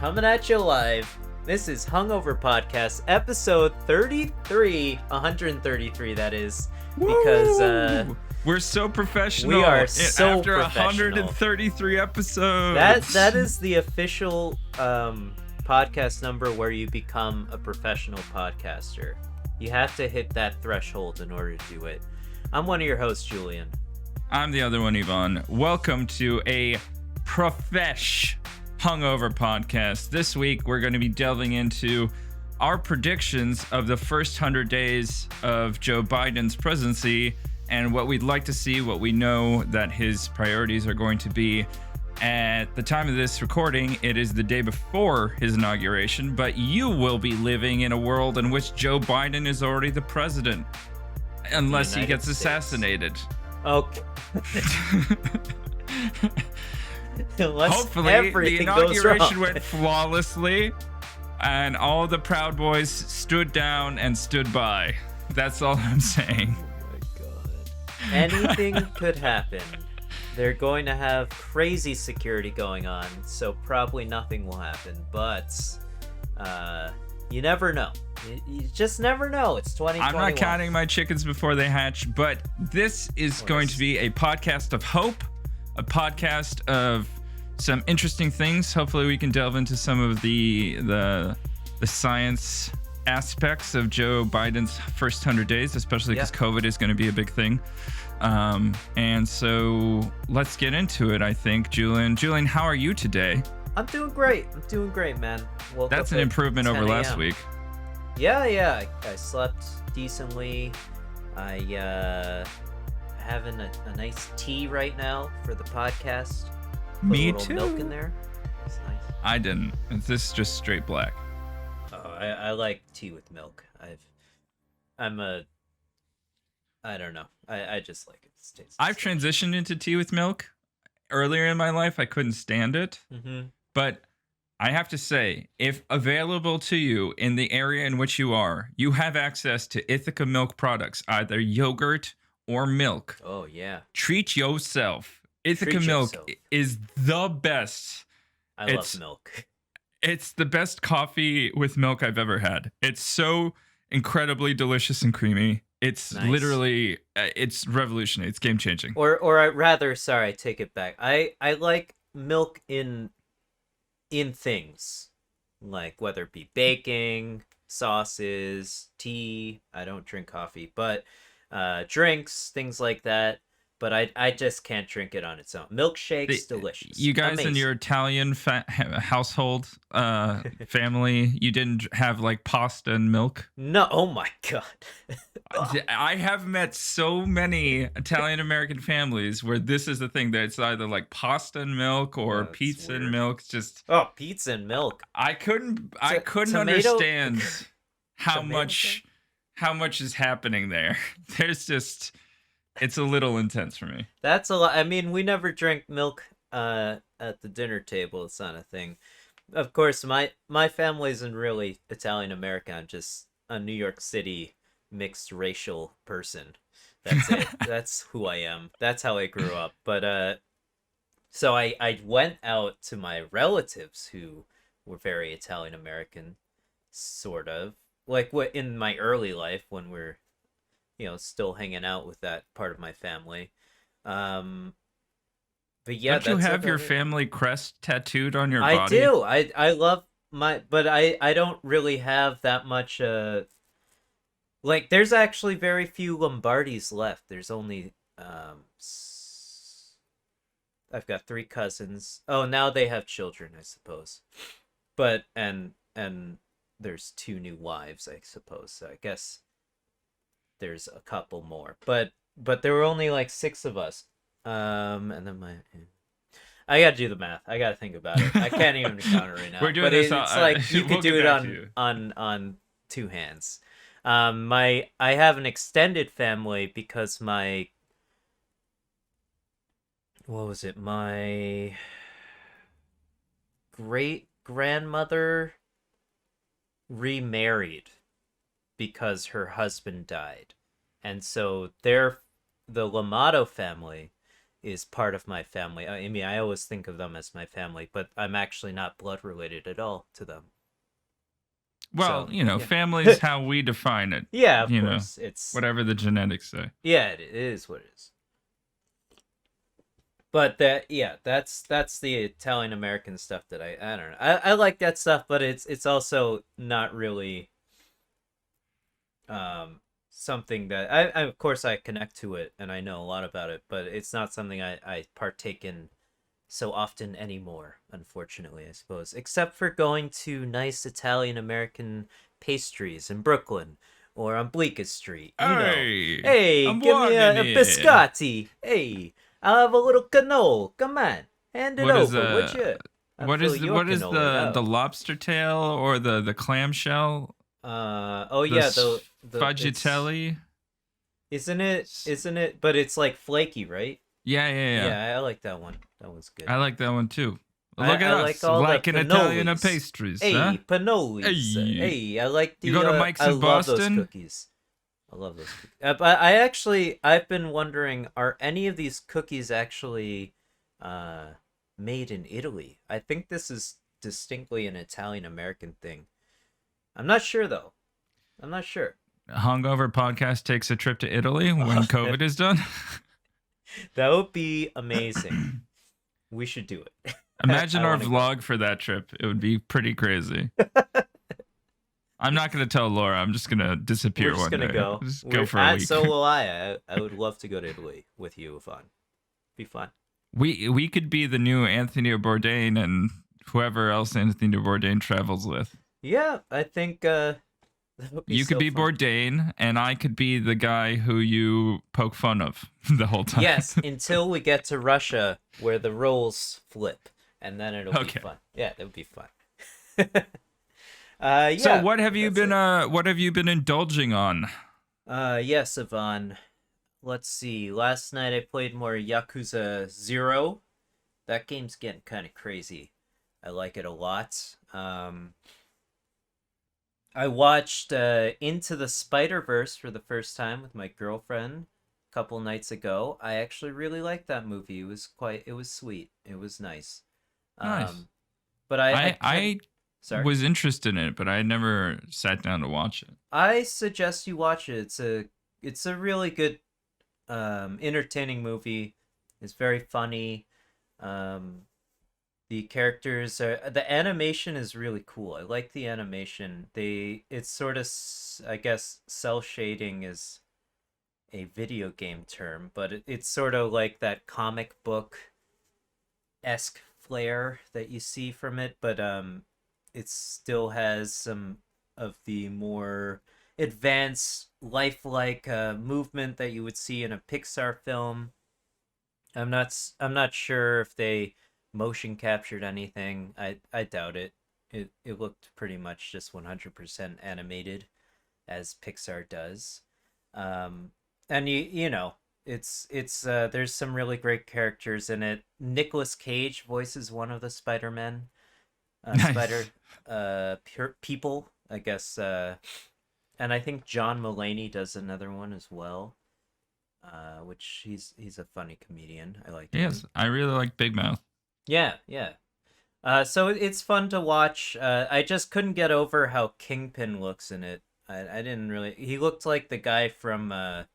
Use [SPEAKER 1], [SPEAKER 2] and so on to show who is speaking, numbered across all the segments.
[SPEAKER 1] coming at you live. This is Hungover Podcast, episode 33, 133 that is, because
[SPEAKER 2] we're so professional.
[SPEAKER 1] We are so
[SPEAKER 2] after
[SPEAKER 1] professional.
[SPEAKER 2] 133 episodes.
[SPEAKER 1] That is the official podcast number where you become a professional podcaster. You have to hit that threshold in order to do it. I'm one of your hosts, Julien.
[SPEAKER 2] I'm the other one, Ivan. Welcome to a Profesh Hungover Podcast. This week, we're going to be delving into our predictions of the first 100 days of Joe Biden's presidency and what we'd like to see, what we know that his priorities are going to be. At the time of this recording, it is the day before his inauguration, but you will be living in a world in which Joe Biden is already the president, unless he gets assassinated.
[SPEAKER 1] Okay.
[SPEAKER 2] Hopefully, the inauguration went flawlessly, and all the Proud Boys stood down and stood by. That's all I'm saying.
[SPEAKER 1] Oh my god. Anything could happen. They're going to have crazy security going on, so probably nothing will happen. But you never know. You just never know. It's 2021.
[SPEAKER 2] I'm not counting my chickens before they hatch, but this is going to be a podcast of hope, a podcast of some interesting things. Hopefully we can delve into some of the science aspects of Joe Biden's first 100 days, especially because COVID is going to be a big thing. And so let's get into it, I think. Julien, how are you today?
[SPEAKER 1] I'm doing great, man.
[SPEAKER 2] That's an improvement over last week.
[SPEAKER 1] Yeah. I slept decently. I having a nice tea right now for the podcast. Put
[SPEAKER 2] Me
[SPEAKER 1] a little
[SPEAKER 2] too.
[SPEAKER 1] Milk in there. It's nice.
[SPEAKER 2] I didn't. This is just straight black.
[SPEAKER 1] Oh, I like tea with milk. I don't know. I just like it. It tastes
[SPEAKER 2] I've
[SPEAKER 1] delicious.
[SPEAKER 2] transitioned into tea with milk. Earlier in my life, I couldn't stand it.
[SPEAKER 1] Mm-hmm.
[SPEAKER 2] But I have to say, if available to you in the area in which you are, you have access to Ithaca milk products, either yogurt or milk.
[SPEAKER 1] Oh, yeah.
[SPEAKER 2] Treat yourself. Ithaca milk is the best.
[SPEAKER 1] I love milk.
[SPEAKER 2] It's the best coffee with milk I've ever had. It's so incredibly delicious and creamy. It's
[SPEAKER 1] nice.
[SPEAKER 2] Literally, it's revolutionary. It's game changing.
[SPEAKER 1] Or I rather, sorry, I take it back. I like milk in things, like whether it be baking, sauces, tea. I don't drink coffee, but drinks, things like that. But I just can't drink it on its own. Milkshakes, delicious.
[SPEAKER 2] You guys
[SPEAKER 1] amazing.
[SPEAKER 2] In your Italian household, family, you didn't have like pasta and milk?
[SPEAKER 1] No, oh my god.
[SPEAKER 2] I have met so many Italian American families where this is the thing, that it's either like pasta and milk or pizza and milk. Just
[SPEAKER 1] pizza and milk.
[SPEAKER 2] I couldn't understand how much is happening there. There's just, it's a little intense for me.
[SPEAKER 1] That's a lot. I mean, we never drink milk at the dinner table. It's not a thing. Of course, my family isn't really Italian American. I'm just a New York City mixed racial person. That's it. That's who I am. That's how I grew up. But so I went out to my relatives who were very Italian American, sort of like what in my early life when we're still hanging out with that part of my family. But yeah,
[SPEAKER 2] don't you have your family crest tattooed on your body?
[SPEAKER 1] I do. I love but I don't really have that much like there's actually very few Lombardis left. There's only I've got 3 cousins. Oh, now they have children, I suppose. But and there's 2 new wives, I suppose. So I guess there's a couple more, but there were only like 6 of us, and then I gotta do the math. I gotta think about it. I can't even count it right now.
[SPEAKER 2] We're doing
[SPEAKER 1] but
[SPEAKER 2] this.
[SPEAKER 1] It's like you could do it on 2 hands. I have an extended family because my great grandmother remarried because her husband died. And so the Lamato family is part of my family. I mean, I always think of them as my family, but I'm actually not blood related at all to them.
[SPEAKER 2] Well,
[SPEAKER 1] So
[SPEAKER 2] you know,
[SPEAKER 1] yeah,
[SPEAKER 2] family's how we define it.
[SPEAKER 1] yeah, of
[SPEAKER 2] You know,
[SPEAKER 1] course, it's
[SPEAKER 2] whatever the genetics say.
[SPEAKER 1] yeah, it is what it is. But that yeah, that's the Italian American stuff that I don't know. I like that stuff, but it's also not really something that I of course I connect to it and I know a lot about it, but it's not something I partake in so often anymore, unfortunately, I suppose. Except for going to nice Italian American pastries in Brooklyn or on Bleecker Street. You know.
[SPEAKER 2] Hey,
[SPEAKER 1] Hey,
[SPEAKER 2] I'm
[SPEAKER 1] give me
[SPEAKER 2] walking
[SPEAKER 1] a
[SPEAKER 2] here.
[SPEAKER 1] biscotti. Hey, I'll have a little cannoli. Come on. Hand it
[SPEAKER 2] What is
[SPEAKER 1] over, would you? I'll fill your
[SPEAKER 2] what is
[SPEAKER 1] cannoli
[SPEAKER 2] the
[SPEAKER 1] up.
[SPEAKER 2] lobster tail or the clamshell?
[SPEAKER 1] Oh
[SPEAKER 2] The
[SPEAKER 1] yeah, the it's
[SPEAKER 2] fudgitelli?
[SPEAKER 1] isn't it, but it's like flaky, right?
[SPEAKER 2] Yeah, yeah, yeah.
[SPEAKER 1] Yeah, I like that one. That one's good.
[SPEAKER 2] I like that one too.
[SPEAKER 1] I,
[SPEAKER 2] Look at
[SPEAKER 1] I like
[SPEAKER 2] us,
[SPEAKER 1] all the
[SPEAKER 2] like an Italian of
[SPEAKER 1] pannolis.
[SPEAKER 2] pastries, huh?
[SPEAKER 1] Hey, pannolis.
[SPEAKER 2] Hey,
[SPEAKER 1] Hey, I like
[SPEAKER 2] you go
[SPEAKER 1] the
[SPEAKER 2] to Mike's
[SPEAKER 1] I
[SPEAKER 2] in
[SPEAKER 1] love those
[SPEAKER 2] Boston?
[SPEAKER 1] cookies. I love those cookies. But I've been wondering, are any of these cookies actually uh made in Italy? I think this is distinctly an Italian American thing. I'm not sure though. I'm not sure.
[SPEAKER 2] Hungover podcast takes a trip to Italy when
[SPEAKER 1] Oh, that
[SPEAKER 2] COVID is done.
[SPEAKER 1] that would be amazing. We should do it.
[SPEAKER 2] Imagine
[SPEAKER 1] I
[SPEAKER 2] our
[SPEAKER 1] want to go.
[SPEAKER 2] vlog for that trip. It would be pretty crazy. I'm not going to tell Laura. I'm just going to
[SPEAKER 1] We're
[SPEAKER 2] disappear
[SPEAKER 1] just
[SPEAKER 2] one
[SPEAKER 1] gonna
[SPEAKER 2] day.
[SPEAKER 1] go.
[SPEAKER 2] Just go
[SPEAKER 1] We're
[SPEAKER 2] for a week.
[SPEAKER 1] so will I. I would love to go to Italy with you, Yvonne. Be fun.
[SPEAKER 2] We could be the new Anthony Bourdain and whoever else Anthony Bourdain travels with.
[SPEAKER 1] Yeah, I think that would be
[SPEAKER 2] You could
[SPEAKER 1] so
[SPEAKER 2] be
[SPEAKER 1] fun.
[SPEAKER 2] Bourdain, and I could be the guy who you poke fun of the whole time.
[SPEAKER 1] Yes, until we get to Russia where the roles flip, and then it'll be
[SPEAKER 2] Okay.
[SPEAKER 1] fun. Yeah, that would be fun.
[SPEAKER 2] So
[SPEAKER 1] Yeah, that's it.
[SPEAKER 2] what have you been indulging on?
[SPEAKER 1] Yes, Yvonne. Let's see. Last night I played more Yakuza 0. That game's getting kind of crazy. I like it a lot. I watched Into the Spider-Verse for the first time with my girlfriend a couple nights ago. I actually really liked that movie. It was sweet. It was nice.
[SPEAKER 2] Nice.
[SPEAKER 1] Um, but I kind
[SPEAKER 2] I
[SPEAKER 1] sorry.
[SPEAKER 2] was interested in it, but I never sat down to watch it.
[SPEAKER 1] I suggest you watch it. It's a really good entertaining movie. It's very funny. Um, the animation is really cool. I like the animation. It's sort of I guess cell shading is a video game term, but it's sort of like that comic book esque flair that you see from it, but it still has some of the more advanced lifelike movement that you would see in a Pixar film. I'm not sure if they motion captured anything. I doubt it. It looked pretty much just 100% animated as Pixar does. And you know, it's there's some really great characters in it. Nicolas Cage voices one of the Spider-Men, Spider
[SPEAKER 2] Nice.
[SPEAKER 1] people, I guess, and I think John Mulaney does another one as well. Which he's a funny comedian. I like
[SPEAKER 2] Yes,
[SPEAKER 1] him.
[SPEAKER 2] I really like Big Mouth.
[SPEAKER 1] Yeah, yeah. So it's fun to watch. I just couldn't get over how Kingpin looks in it. I didn't really. He looked like the guy from the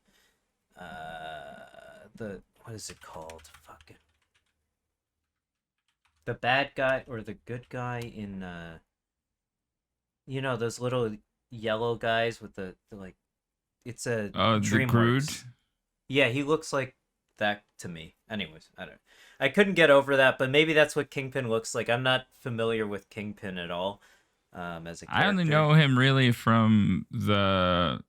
[SPEAKER 1] what is it called? Fucking the bad guy or the good guy in you know those little yellow guys with the like. It's a
[SPEAKER 2] The Groot.
[SPEAKER 1] DreamWorks. Yeah, he looks like that to me. Anyways, I don't. I couldn't get over that, but maybe that's what Kingpin looks like. I'm not familiar with Kingpin at all, as a
[SPEAKER 2] I only
[SPEAKER 1] character.
[SPEAKER 2] know him really from the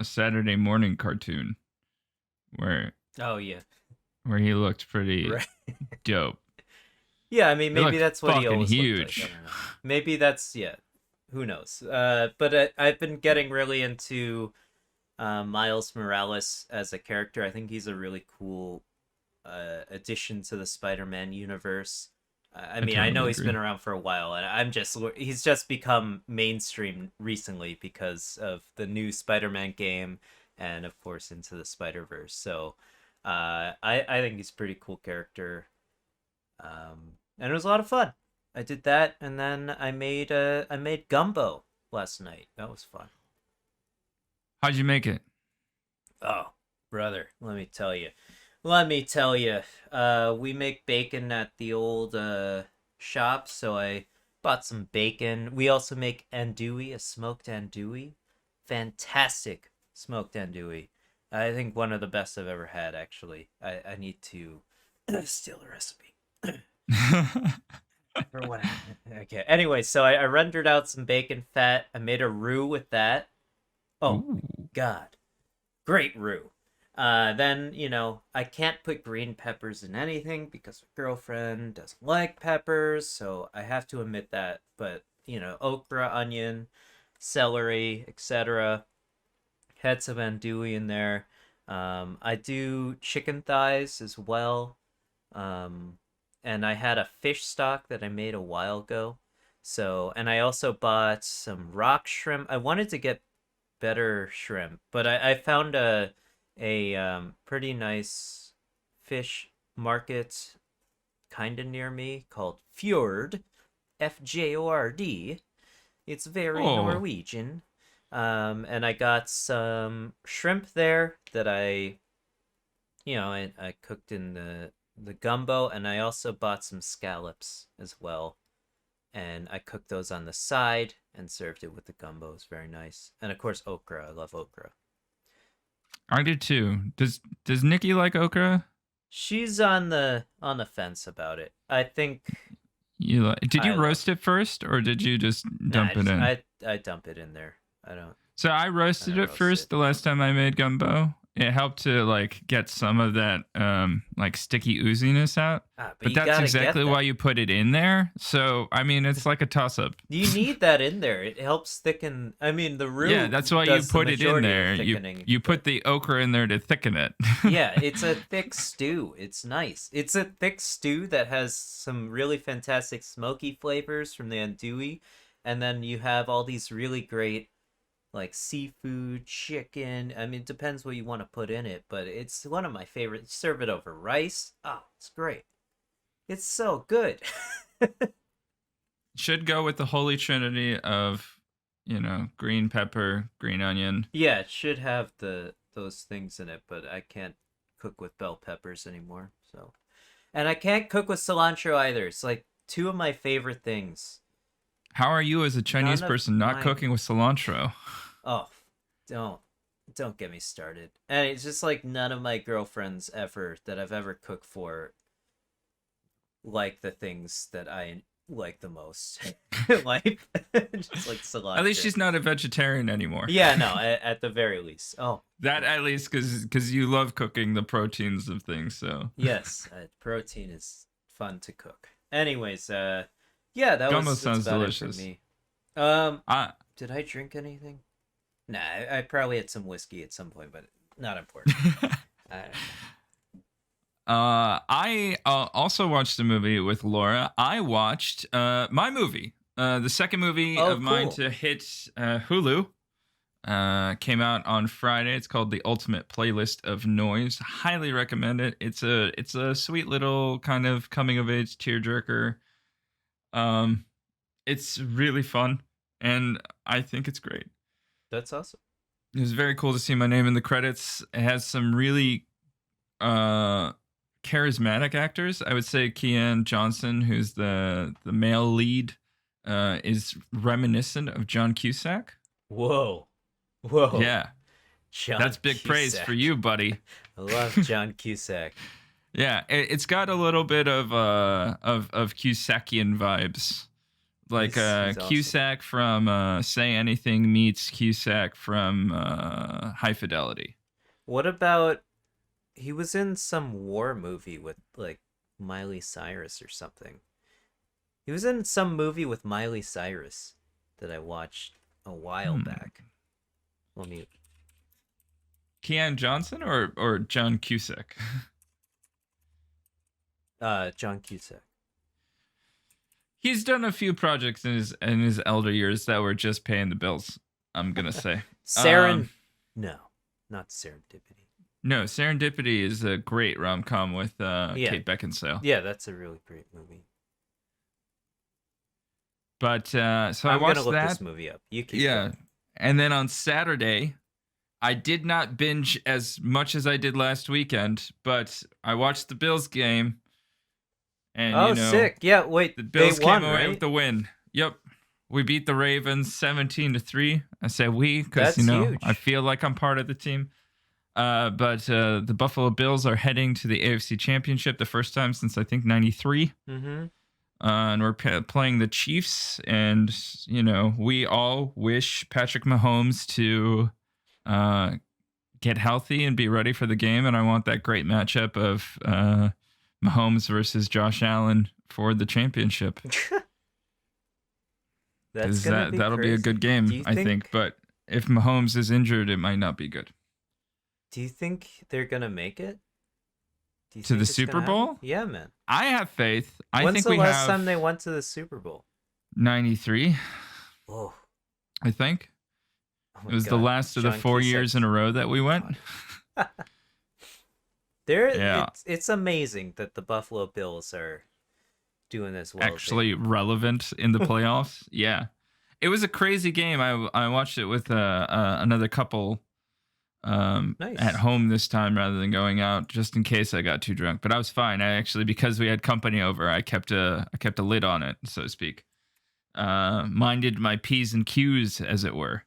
[SPEAKER 2] Saturday morning cartoon where
[SPEAKER 1] Oh yeah,
[SPEAKER 2] he looked pretty
[SPEAKER 1] right.
[SPEAKER 2] dope.
[SPEAKER 1] Yeah, I mean
[SPEAKER 2] He
[SPEAKER 1] maybe
[SPEAKER 2] looked
[SPEAKER 1] that's what he
[SPEAKER 2] fucking
[SPEAKER 1] always looked like. I
[SPEAKER 2] huge.
[SPEAKER 1] don't know. Maybe that's yeah. Who knows? But I've been getting really into Miles Morales as a character. I think he's a really cool addition to the Spider-Man universe. I
[SPEAKER 2] I
[SPEAKER 1] mean, I know
[SPEAKER 2] totally
[SPEAKER 1] he's been
[SPEAKER 2] agree.
[SPEAKER 1] around for a while, and he's just become mainstream recently because of the new Spider-Man game, and of course Into the Spider-Verse. So, I think he's a pretty cool character. And it was a lot of fun. I did that, and then I made gumbo last night. That was fun.
[SPEAKER 2] How'd you make it?
[SPEAKER 1] Oh, brother, let me tell you. Let me tell you. We make bacon at the old shop, so I bought some bacon. We also make andouille, a smoked andouille. Fantastic smoked andouille. I think one of the best I've ever had, actually. I need to steal the recipe. For what? Okay. Anyway, so I rendered out some bacon fat. I made a roux with that. Oh,
[SPEAKER 2] Ooh.
[SPEAKER 1] God. Great roux. Then, I can't put green peppers in anything because my girlfriend doesn't like peppers, so I have to omit that. But, okra, onion, celery, etc. Had some andouille in there. I do chicken thighs as well. Um, and I had a fish stock that I made a while ago. So, and I also bought some rock shrimp. I wanted to get better shrimp, but I found a pretty nice fish market kind of near me called Fjord, Fjord. It's very
[SPEAKER 2] Oh,
[SPEAKER 1] Norwegian. And I got some shrimp there that I cooked in the gumbo, and I also bought some scallops as well. And I cooked those on the side and served it with the gumbo. It was very nice. And of course, okra. I love okra.
[SPEAKER 2] I do too. Does Nikki like okra?
[SPEAKER 1] She's on the fence about it. I think
[SPEAKER 2] Did
[SPEAKER 1] I
[SPEAKER 2] you
[SPEAKER 1] love
[SPEAKER 2] roast
[SPEAKER 1] it.
[SPEAKER 2] it first, or did you just
[SPEAKER 1] Nah, I
[SPEAKER 2] dump it
[SPEAKER 1] just
[SPEAKER 2] in?
[SPEAKER 1] I dump it in there.
[SPEAKER 2] So I
[SPEAKER 1] I
[SPEAKER 2] roasted
[SPEAKER 1] don't
[SPEAKER 2] it
[SPEAKER 1] roast
[SPEAKER 2] first
[SPEAKER 1] it.
[SPEAKER 2] the last time I made gumbo. It helped to like get some of that like sticky ooziness out.
[SPEAKER 1] But
[SPEAKER 2] But
[SPEAKER 1] you
[SPEAKER 2] that's
[SPEAKER 1] gotta get
[SPEAKER 2] exactly why
[SPEAKER 1] that.
[SPEAKER 2] you put it in there. So I mean, it's like a toss up.
[SPEAKER 1] You need that in there. It helps thicken. I mean, the
[SPEAKER 2] Yeah,
[SPEAKER 1] roux
[SPEAKER 2] that's why you
[SPEAKER 1] does the
[SPEAKER 2] put it in
[SPEAKER 1] majority of the
[SPEAKER 2] there. You
[SPEAKER 1] thickening,
[SPEAKER 2] you
[SPEAKER 1] but
[SPEAKER 2] put the okra in there to thicken it.
[SPEAKER 1] yeah, it's a thick stew. It's nice. It's a thick stew that has some really fantastic smoky flavors from the andouille, and then you have all these really great like seafood, chicken. I mean, it depends what you want to put in it, but it's one of my favorites. Serve it over rice. Oh, it's great. It's so good.
[SPEAKER 2] Should go with the holy trinity of, green pepper, green onion.
[SPEAKER 1] Yeah, it should have those things in it, but I can't cook with bell peppers anymore. So, and I can't cook with cilantro either. It's like two of my favorite things.
[SPEAKER 2] How are you as a Chinese
[SPEAKER 1] None of
[SPEAKER 2] person not
[SPEAKER 1] my
[SPEAKER 2] cooking with cilantro?
[SPEAKER 1] oh, don't don't get me started. And it's just like none of my girlfriends ever that I've ever cooked for like the things that I like the most in life. Just like
[SPEAKER 2] At least
[SPEAKER 1] cilantro.
[SPEAKER 2] she's not a vegetarian anymore.
[SPEAKER 1] Yeah, no, at the very least. Oh,
[SPEAKER 2] That at least because you love cooking the proteins of things. So
[SPEAKER 1] yes, protein is fun to cook. Anyways, yeah,
[SPEAKER 2] gumbo
[SPEAKER 1] that's
[SPEAKER 2] sounds
[SPEAKER 1] about it for
[SPEAKER 2] delicious.
[SPEAKER 1] me. Um,
[SPEAKER 2] I
[SPEAKER 1] did I drink anything? Nah, I probably had some whiskey at some point, but not important. I don't
[SPEAKER 2] I also watched a movie with Laura. I watched my movie, the second movie
[SPEAKER 1] know. Oh,
[SPEAKER 2] of mine
[SPEAKER 1] cool.
[SPEAKER 2] to hit Hulu. Came out on Friday. It's called The Ultimate Playlist of Noise. Highly recommend it. It's a sweet little kind of coming of age tearjerker. Um, it's really fun, and I think it's great.
[SPEAKER 1] That's awesome.
[SPEAKER 2] It was very cool to see my name in the credits. It has some really uh charismatic actors. I would say Kean Johnson, who's the male lead, is reminiscent of John Cusack.
[SPEAKER 1] Whoa, whoa,
[SPEAKER 2] Yeah,
[SPEAKER 1] John
[SPEAKER 2] that's big praise for
[SPEAKER 1] Cusack.
[SPEAKER 2] you, buddy.
[SPEAKER 1] I love John Cusack.
[SPEAKER 2] Yeah, it's got a little bit of of Cusackian vibes, like
[SPEAKER 1] He's awesome.
[SPEAKER 2] Cusack from Say Anything meets Cusack from High Fidelity.
[SPEAKER 1] What about he was in some war movie with like Miley Cyrus or something? He was in some movie with Miley Cyrus that I watched a while
[SPEAKER 2] Hmm.
[SPEAKER 1] back. Let me
[SPEAKER 2] Kean Johnson or John Cusack?
[SPEAKER 1] John Cusack.
[SPEAKER 2] He's done a few projects in his elder years that were just paying the bills. I'm gonna say. Um,
[SPEAKER 1] Saren No, not serendipity.
[SPEAKER 2] No, Serendipity is a great rom-com with
[SPEAKER 1] Yeah.
[SPEAKER 2] Kate Beckinsale.
[SPEAKER 1] Yeah, that's a really great movie.
[SPEAKER 2] But so I
[SPEAKER 1] I'm gonna
[SPEAKER 2] watched
[SPEAKER 1] look
[SPEAKER 2] that.
[SPEAKER 1] this movie up. You keep
[SPEAKER 2] Yeah.
[SPEAKER 1] going.
[SPEAKER 2] And then on Saturday, I did not binge as much as I did last weekend, but I watched the Bills game, and
[SPEAKER 1] Oh, sick. Yeah, wait,
[SPEAKER 2] the
[SPEAKER 1] they
[SPEAKER 2] Bills came
[SPEAKER 1] won,
[SPEAKER 2] away with
[SPEAKER 1] right?
[SPEAKER 2] the win. Yep. We beat the Ravens 17-3. I say we because
[SPEAKER 1] That's
[SPEAKER 2] I
[SPEAKER 1] huge.
[SPEAKER 2] feel like I'm part of the team. But the Buffalo Bills are heading to the AFC Championship the first time since I think '93.
[SPEAKER 1] Mm-hmm.
[SPEAKER 2] And we're playing the Chiefs, and we all wish Patrick Mahomes to get healthy and be ready for the game. And I want that great matchup of Mahomes versus Josh Allen for the championship,
[SPEAKER 1] That's
[SPEAKER 2] because
[SPEAKER 1] gonna be
[SPEAKER 2] that'll be a good
[SPEAKER 1] crazy.
[SPEAKER 2] game, I think. But if Mahomes is injured, it might not be good.
[SPEAKER 1] Do you think they're gonna make it? Do you
[SPEAKER 2] To the
[SPEAKER 1] think it's
[SPEAKER 2] Super
[SPEAKER 1] gonna happen?
[SPEAKER 2] Bowl,
[SPEAKER 1] Yeah, man.
[SPEAKER 2] I have faith. I
[SPEAKER 1] When's
[SPEAKER 2] think
[SPEAKER 1] the
[SPEAKER 2] we
[SPEAKER 1] last
[SPEAKER 2] have
[SPEAKER 1] time they went to the Super Bowl?
[SPEAKER 2] '93.
[SPEAKER 1] Oh,
[SPEAKER 2] I think
[SPEAKER 1] oh
[SPEAKER 2] it
[SPEAKER 1] my
[SPEAKER 2] was the
[SPEAKER 1] God.
[SPEAKER 2] last of the
[SPEAKER 1] John
[SPEAKER 2] 4 years in
[SPEAKER 1] Cusack's-
[SPEAKER 2] a row that we
[SPEAKER 1] oh
[SPEAKER 2] went.
[SPEAKER 1] God. There,
[SPEAKER 2] Yeah.
[SPEAKER 1] it's amazing that the Buffalo Bills are doing this well.
[SPEAKER 2] Actually relevant in the playoffs. Yeah, it was a crazy game. I watched it with another couple
[SPEAKER 1] Nice.
[SPEAKER 2] at home this time rather than going out, just in case I got too drunk. But I was fine. I actually, because we had company over, I kept a lid on it, so to speak. Minded my P's and Q's, as it were.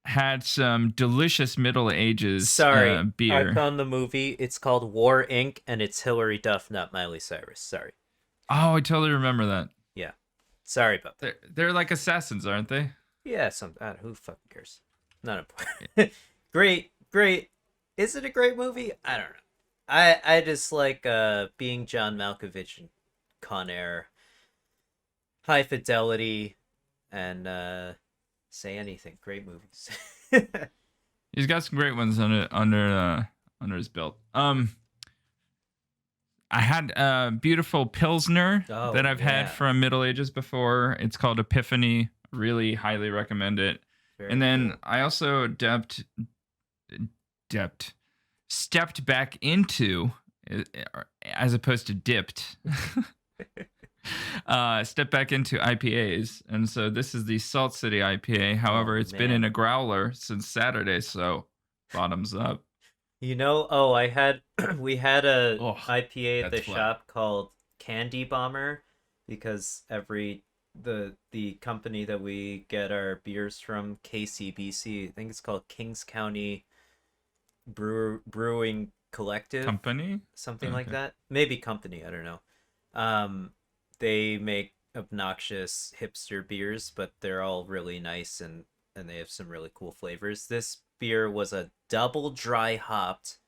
[SPEAKER 2] Had some delicious Middle Ages
[SPEAKER 1] Sorry,
[SPEAKER 2] beer.
[SPEAKER 1] I found the movie. It's called War Inc. and it's Hillary Duff, not Miley Cyrus. Sorry.
[SPEAKER 2] Oh, I totally remember that.
[SPEAKER 1] Yeah. Sorry about that.
[SPEAKER 2] They're like assassins, aren't they?
[SPEAKER 1] Yeah, who fucking cares? Not important. Great. Is it a great movie? I don't know. I just like being John Malkovich and Con Air, High Fidelity, and Say Anything. Great movies.
[SPEAKER 2] He's got some great ones under his belt. I had a beautiful Pilsner that I've had from Middle Ages before. It's called Epiphany. Really highly recommend it.
[SPEAKER 1] Very
[SPEAKER 2] and then
[SPEAKER 1] cool.
[SPEAKER 2] I also stepped back into, as opposed to dipped, stepped back into IPAs. And so this is the Salt City IPA. However, it's been in a growler since Saturday, so bottoms up.
[SPEAKER 1] We had a IPA at the shop called Candy Bomber, because the company that we get our beers from, KCBC, I think it's called Kings County Brewing Collective
[SPEAKER 2] Company,
[SPEAKER 1] something like that. Maybe company, I don't know. They make obnoxious hipster beers, but they're all really nice, and they have some really cool flavors. This beer was a double dry hopped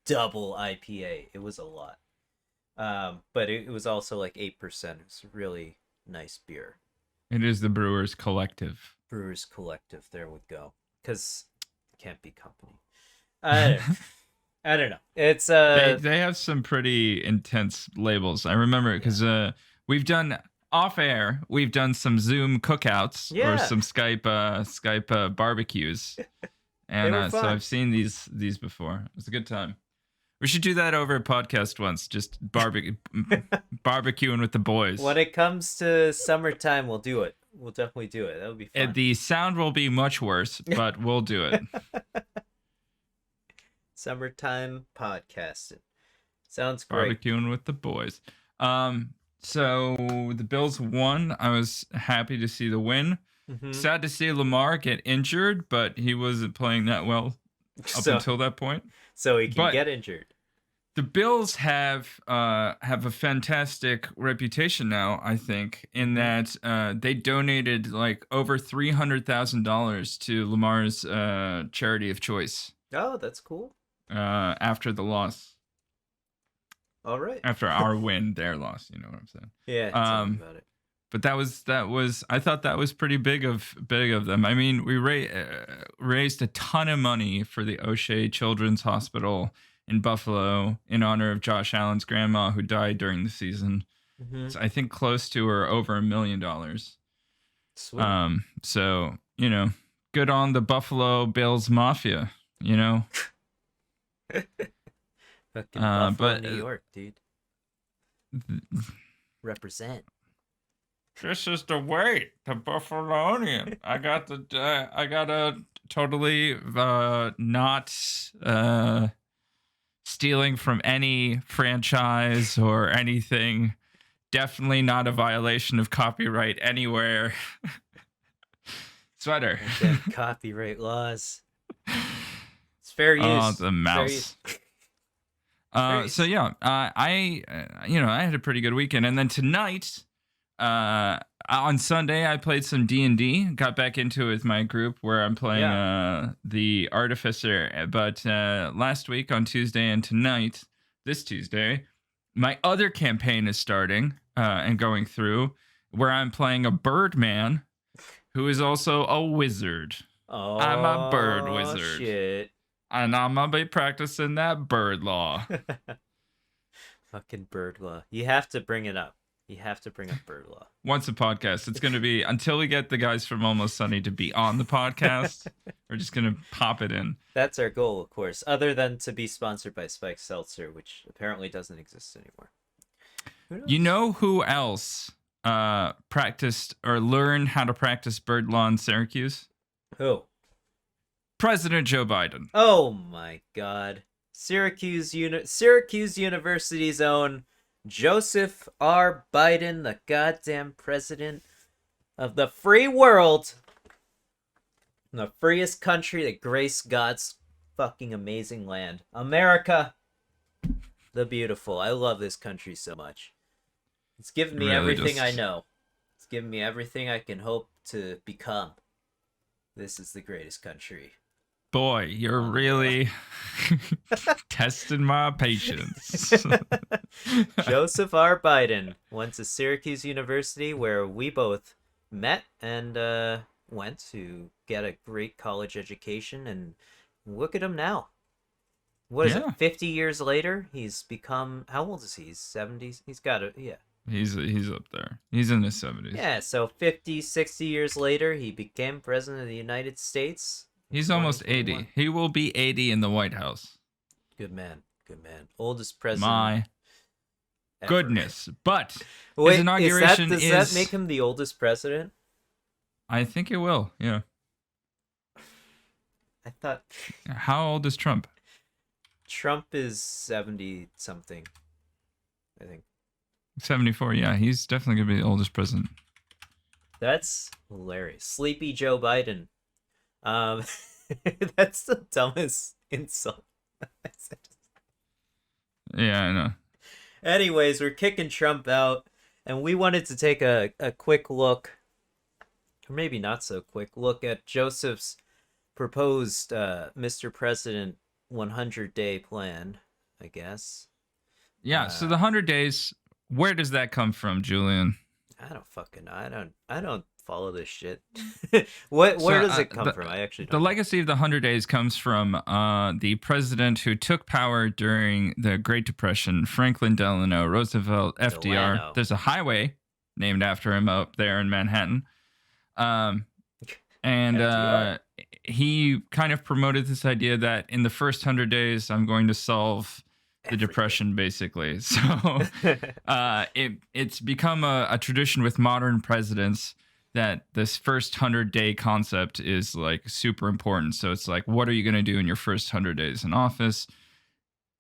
[SPEAKER 1] double IPA. It was a lot. But it was also like 8%. It's a really nice beer.
[SPEAKER 2] It is the Brewers Collective.
[SPEAKER 1] Brewers Collective, there we go. Because it can't be company. I don't know. It's
[SPEAKER 2] they have some pretty intense labels. I remember it because we've done off air. We've done some Zoom cookouts or some Skype barbecues, and so I've seen these before. It was a good time. We should do that over a podcast once, just barbecuing with the boys.
[SPEAKER 1] When it comes to summertime, we'll do it. We'll definitely do it. That would be fun.
[SPEAKER 2] The sound will be much worse, but we'll do it.
[SPEAKER 1] Summertime podcasting. Sounds great.
[SPEAKER 2] Barbecuing with the boys. So the Bills won. I was happy to see the win. Mm-hmm. Sad to see Lamar get injured, but he wasn't playing that well up until that point.
[SPEAKER 1] So he can get injured.
[SPEAKER 2] The Bills have a fantastic reputation now, I think, in that they donated like over $300,000 to Lamar's charity of choice.
[SPEAKER 1] Oh, that's cool.
[SPEAKER 2] After the loss.
[SPEAKER 1] All right.
[SPEAKER 2] After our win, their loss. You know what I'm saying?
[SPEAKER 1] Yeah. Tell me about it.
[SPEAKER 2] But that was I thought that was pretty big of them. I mean, we raised a ton of money for the O'Shea Children's Hospital in Buffalo in honor of Josh Allen's grandma, who died during the season. Mm-hmm. So I think close to or over $1 million. Sweet. So good on the Buffalo Bills Mafia. you know.
[SPEAKER 1] Fucking Buffalo,
[SPEAKER 2] But
[SPEAKER 1] New York, dude. Represent.
[SPEAKER 2] this is the way, the Buffalonian. I got a totally not stealing from any franchise or anything. Definitely not a violation of copyright anywhere. Sweater.
[SPEAKER 1] Damn copyright laws. It's fair use.
[SPEAKER 2] Oh, the mouse. So yeah, I had a pretty good weekend, and then tonight, on Sunday, I played some D&D. Got back into it with my group where I'm playing the Artificer. But last week on Tuesday and tonight, this Tuesday, my other campaign is starting and going through, where I'm playing a Birdman, who is also a wizard.
[SPEAKER 1] Oh,
[SPEAKER 2] I'm a bird wizard.
[SPEAKER 1] Shit.
[SPEAKER 2] And I'm gonna be practicing that bird law.
[SPEAKER 1] Fucking bird law. You have to bring it up. You have to bring up bird law.
[SPEAKER 2] Once a podcast. It's gonna be until we get the guys from Almost Sunny to be on the podcast. We're just gonna pop it in.
[SPEAKER 1] That's our goal, of course. Other than to be sponsored by Spike Seltzer, which apparently doesn't exist anymore.
[SPEAKER 2] You know who else practiced or learned how to practice bird law in Syracuse?
[SPEAKER 1] Who?
[SPEAKER 2] President Joe Biden.
[SPEAKER 1] Oh my God! Syracuse University's own Joseph R. Biden, the goddamn president of the free world, the freest country that graced God's fucking amazing land, America, the beautiful. I love this country so much. It's given me everything I know. It's given me everything I can hope to become. This is the greatest country.
[SPEAKER 2] Boy, you're really testing my patience.
[SPEAKER 1] Joseph R. Biden went to Syracuse University, where we both met and went to get a great college education. And look at him now. What is it? 50 years later, he's become. How old is he? He's 70. He's got it. Yeah.
[SPEAKER 2] He's up there. He's in his 70s.
[SPEAKER 1] Yeah. So 50, 60 years later, he became president of the United States.
[SPEAKER 2] He's almost 80. He will be 80 in the White House.
[SPEAKER 1] Good man. Good man. Oldest president.
[SPEAKER 2] My
[SPEAKER 1] ever.
[SPEAKER 2] Goodness. But
[SPEAKER 1] wait,
[SPEAKER 2] his inauguration
[SPEAKER 1] does that make him the oldest president?
[SPEAKER 2] I think it will, yeah.
[SPEAKER 1] I thought...
[SPEAKER 2] How old is Trump?
[SPEAKER 1] Trump is 70-something, I think.
[SPEAKER 2] 74, yeah. He's definitely going to be the oldest president.
[SPEAKER 1] That's hilarious. Sleepy Joe Biden. That's the dumbest insult.
[SPEAKER 2] Yeah, I know.
[SPEAKER 1] Anyways, we're kicking Trump out, and we wanted to take a quick look, or maybe not so quick, look at Joseph's proposed Mr. President 100-day plan, I guess.
[SPEAKER 2] Yeah, so the 100 days, where does that come from, Julien?
[SPEAKER 1] I don't follow this shit. Where does it come from? I actually don't
[SPEAKER 2] The
[SPEAKER 1] know.
[SPEAKER 2] legacy of the 100 days comes from the president who took power during the Great Depression, Franklin Delano Roosevelt, FDR.
[SPEAKER 1] Delano.
[SPEAKER 2] There's a highway named after him up there in Manhattan. And he kind of promoted this idea that in the first 100 days, I'm going to solve the Depression, basically. So it's become a tradition with modern presidents that this first 100-day concept is like super important. So it's like, what are you going to do in your first 100 days in office?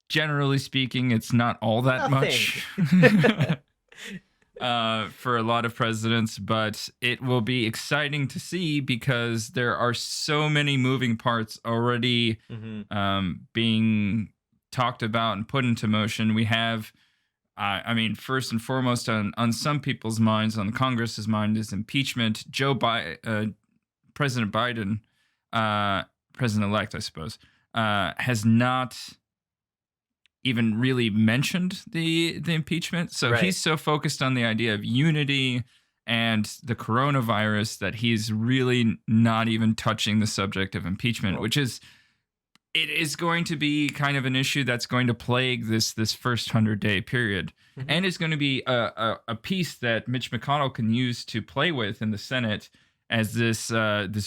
[SPEAKER 2] Generally speaking, it's not all that much for a lot of presidents, but it will be exciting to see because there are so many moving parts already being talked about and put into motion. We have, first and foremost on some people's minds, on the Congress's mind, is impeachment. President Biden, president-elect, I suppose, has not even really mentioned the impeachment. So
[SPEAKER 1] Right.
[SPEAKER 2] He's so focused on the idea of unity and the coronavirus that he's really not even touching the subject of impeachment, which is, it is going to be kind of an issue that's going to plague this first 100-day period. And it's going to be a piece that Mitch McConnell can use to play with in the Senate as this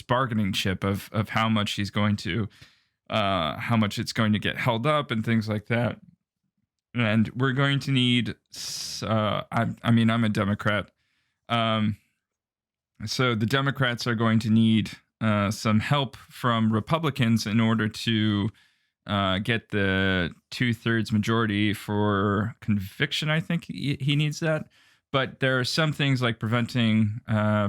[SPEAKER 2] bargaining chip of how much he's going to how much it's going to get held up and things like that. And we're going to need. I mean, I'm a Democrat, um, so the Democrats are going to need some help from Republicans in order to get the 2/3 majority for conviction. I think he needs that. But there are some things like preventing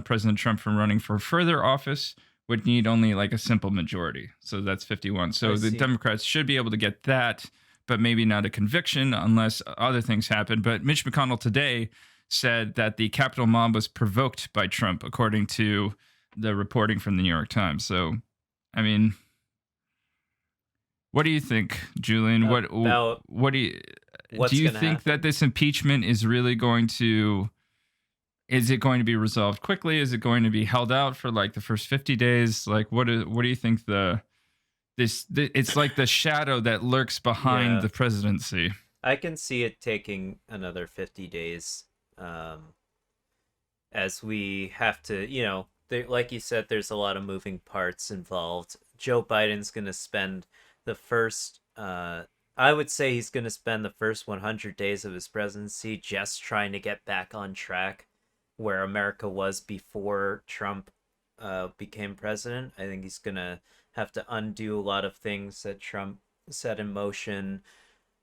[SPEAKER 2] President Trump from running for further office would need only like a simple majority. So that's 51.
[SPEAKER 1] I
[SPEAKER 2] So the
[SPEAKER 1] see.
[SPEAKER 2] Democrats should be able to get that, but maybe not a conviction unless other things happen. But Mitch McConnell today said that the Capitol mob was provoked by Trump, according to the reporting from the New York Times. So, I mean, what do you think, Julian?
[SPEAKER 1] About
[SPEAKER 2] What do
[SPEAKER 1] what's
[SPEAKER 2] you
[SPEAKER 1] gonna
[SPEAKER 2] think that
[SPEAKER 1] happen.
[SPEAKER 2] this impeachment is really going to? Is it going to be resolved quickly? Is it going to be held out for like the first 50 days? Like, what do you think it's like the shadow that lurks behind
[SPEAKER 1] Yeah,
[SPEAKER 2] the presidency?
[SPEAKER 1] I can see it taking another 50 days. Um, as we have to, like you said, there's a lot of moving parts involved. Joe Biden's going to spend the first, I would say he's going to spend the first 100 days of his presidency just trying to get back on track where America was before Trump became president. I think he's going to have to undo a lot of things that Trump set in motion.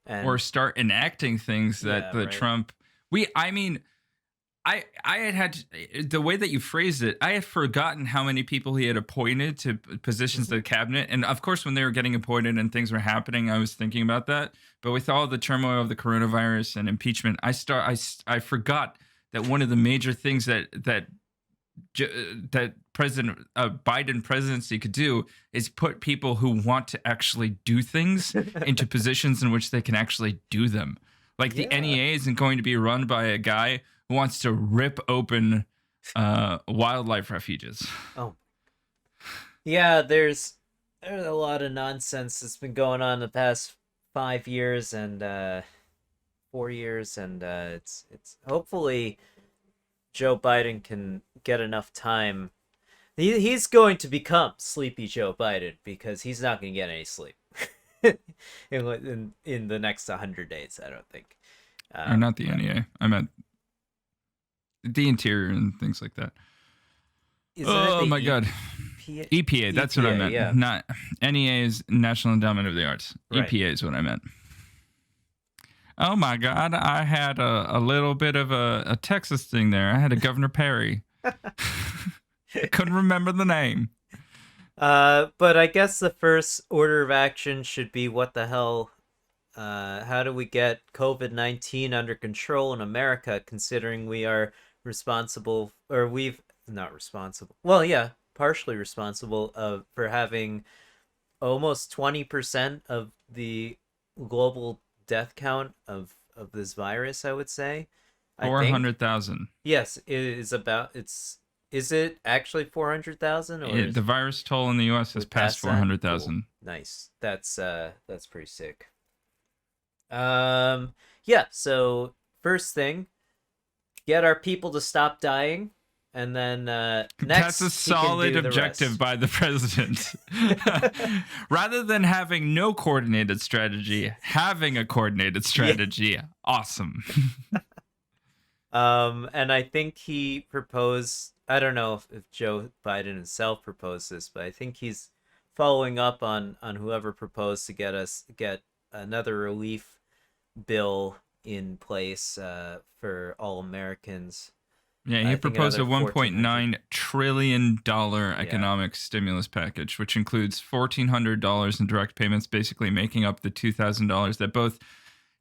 [SPEAKER 2] Or
[SPEAKER 1] And
[SPEAKER 2] start enacting things that
[SPEAKER 1] yeah,
[SPEAKER 2] the
[SPEAKER 1] right.
[SPEAKER 2] Trump I mean, I had the way that you phrased it. I had forgotten how many people he had appointed to positions of
[SPEAKER 1] Hmm.
[SPEAKER 2] the cabinet, and of course, when they were getting appointed and things were happening, I was thinking about that. But with all the turmoil of the coronavirus and impeachment, I forgot that one of the major things that President Biden presidency could do is put people who want to actually do things into positions in which they can actually do them. Like the
[SPEAKER 1] Yeah.
[SPEAKER 2] NEA isn't going to be run by a guy who wants to rip open wildlife refuges.
[SPEAKER 1] Oh, yeah, there's a lot of nonsense that's been going on the past 5 years and 4 years, and it's hopefully Joe Biden can get enough time. He's going to become Sleepy Joe Biden because he's not going to get any sleep in the next 100 days. I don't think.
[SPEAKER 2] Or not the
[SPEAKER 1] But
[SPEAKER 2] NEA. I meant the interior and things like that.
[SPEAKER 1] isn't it
[SPEAKER 2] Oh
[SPEAKER 1] the
[SPEAKER 2] my God.
[SPEAKER 1] EPA?
[SPEAKER 2] EPA, that's what I
[SPEAKER 1] EPA,
[SPEAKER 2] meant.
[SPEAKER 1] yeah,
[SPEAKER 2] Not NEA is National Endowment of the Arts.
[SPEAKER 1] right.
[SPEAKER 2] EPA is what I meant. Oh my God, I had a little bit of a Texas thing there. I had a Governor Perry. I couldn't remember the name.
[SPEAKER 1] But I guess the first order of action should be what the hell. How do we get COVID-19 under control in America, considering we are responsible, or we've not responsible. Well, yeah, partially responsible for having almost 20% of the global death count of this virus, I would say. I think.
[SPEAKER 2] 400,000.
[SPEAKER 1] Yes, it is about it's is it actually 400,000 or
[SPEAKER 2] The virus toll in the U.S.
[SPEAKER 1] we
[SPEAKER 2] has passed
[SPEAKER 1] passed that? Cool.
[SPEAKER 2] 400,000.
[SPEAKER 1] Nice. That's pretty sick. Yeah, so first thing, get our people to stop dying, and then
[SPEAKER 2] That's a
[SPEAKER 1] next he can
[SPEAKER 2] solid
[SPEAKER 1] do the
[SPEAKER 2] objective
[SPEAKER 1] rest.
[SPEAKER 2] by the president. Rather than having no coordinated strategy, having a coordinated
[SPEAKER 1] Yeah.
[SPEAKER 2] strategy. Awesome.
[SPEAKER 1] And I think he proposed, I don't know if Joe Biden himself proposed this, but I think he's following up on whoever proposed to get another relief bill in place for all Americans.
[SPEAKER 2] Yeah, he
[SPEAKER 1] I think
[SPEAKER 2] proposed a
[SPEAKER 1] another 1,400.
[SPEAKER 2] $1.9 trillion
[SPEAKER 1] Yeah.
[SPEAKER 2] economic stimulus package, which includes $1,400 in direct payments, basically making up the $2,000 that both,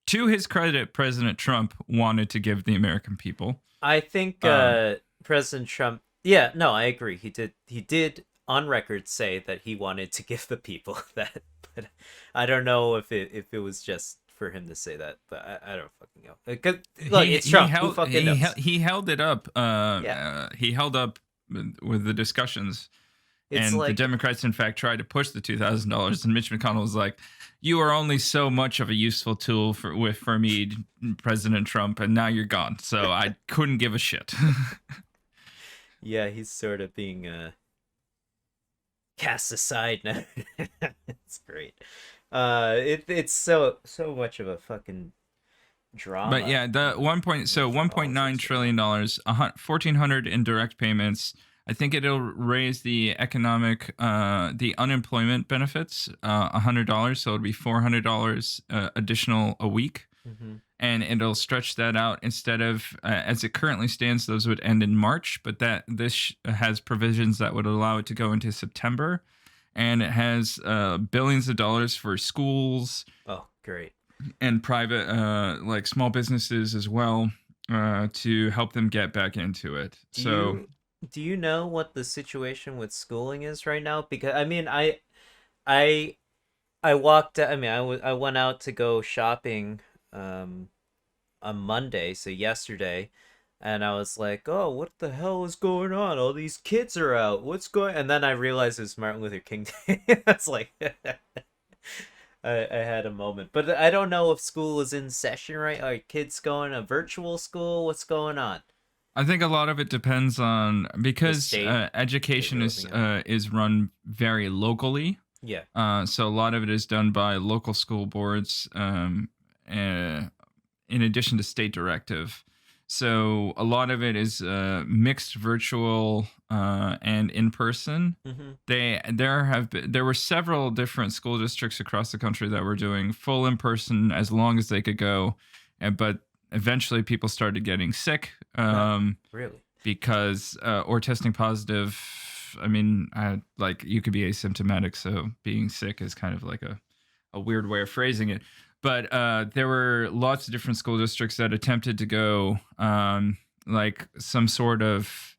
[SPEAKER 2] to his credit, President Trump wanted to give the American people.
[SPEAKER 1] I think
[SPEAKER 2] Um,
[SPEAKER 1] President Trump, yeah, no, I agree. He did on record say that he wanted to give the people that, but I don't know if it was just for him to say that, but I don't fucking know. 'Cause, look,
[SPEAKER 2] he
[SPEAKER 1] it's
[SPEAKER 2] he
[SPEAKER 1] Trump. Who
[SPEAKER 2] held
[SPEAKER 1] fucking knows?
[SPEAKER 2] he held it up.
[SPEAKER 1] Yeah,
[SPEAKER 2] He held up with the discussions,
[SPEAKER 1] it's
[SPEAKER 2] and the
[SPEAKER 1] like
[SPEAKER 2] Democrats, in fact, tried to push the $2,000, and Mitch McConnell was like, "You are only so much of a useful tool for me, President Trump, and now you're gone. So I couldn't give a shit."
[SPEAKER 1] yeah, he's sort of being cast aside now. It's great. It's so much of a fucking
[SPEAKER 2] But
[SPEAKER 1] drama
[SPEAKER 2] yeah, the
[SPEAKER 1] even
[SPEAKER 2] 1.9
[SPEAKER 1] politics right now.
[SPEAKER 2] trillion dollars, 1,400 in direct payments. I think it'll raise the the unemployment benefits $100, so it'll be $400 additional a week,
[SPEAKER 1] Hmm.
[SPEAKER 2] and it'll stretch that out. Instead of as it currently stands, those would end in March, but that has provisions that would allow it to go into September, and it has billions of dollars for schools
[SPEAKER 1] Oh, great.
[SPEAKER 2] and private like small businesses as well, to help them get back into it.
[SPEAKER 1] Do
[SPEAKER 2] So
[SPEAKER 1] you do you know what the situation with schooling is right now? Because I mean, I I walked. I mean, I went out to go shopping um on Monday, so yesterday, and I was like, "Oh, what the hell is going on? All these kids are out. What's going?" And then I realized it was Martin Luther King Day. That's like, I had a moment, but I don't know if school is in session right. Are kids going to virtual school? What's going on?
[SPEAKER 2] I think a lot of it depends on,
[SPEAKER 1] The
[SPEAKER 2] because
[SPEAKER 1] state
[SPEAKER 2] education
[SPEAKER 1] roving out.
[SPEAKER 2] is run very locally.
[SPEAKER 1] Yeah.
[SPEAKER 2] So a lot of it is done by local school boards, uh, in addition to state directive. So a lot of it is mixed virtual and in person.
[SPEAKER 1] Hmm.
[SPEAKER 2] There were several different school districts across the country that were doing full in person as long as they could go, but eventually people started getting sick,
[SPEAKER 1] Huh. Really?
[SPEAKER 2] because or testing positive. I mean, like you could be asymptomatic, so being sick is kind of like a weird way of phrasing it. But there were lots of different school districts that attempted to go like some sort of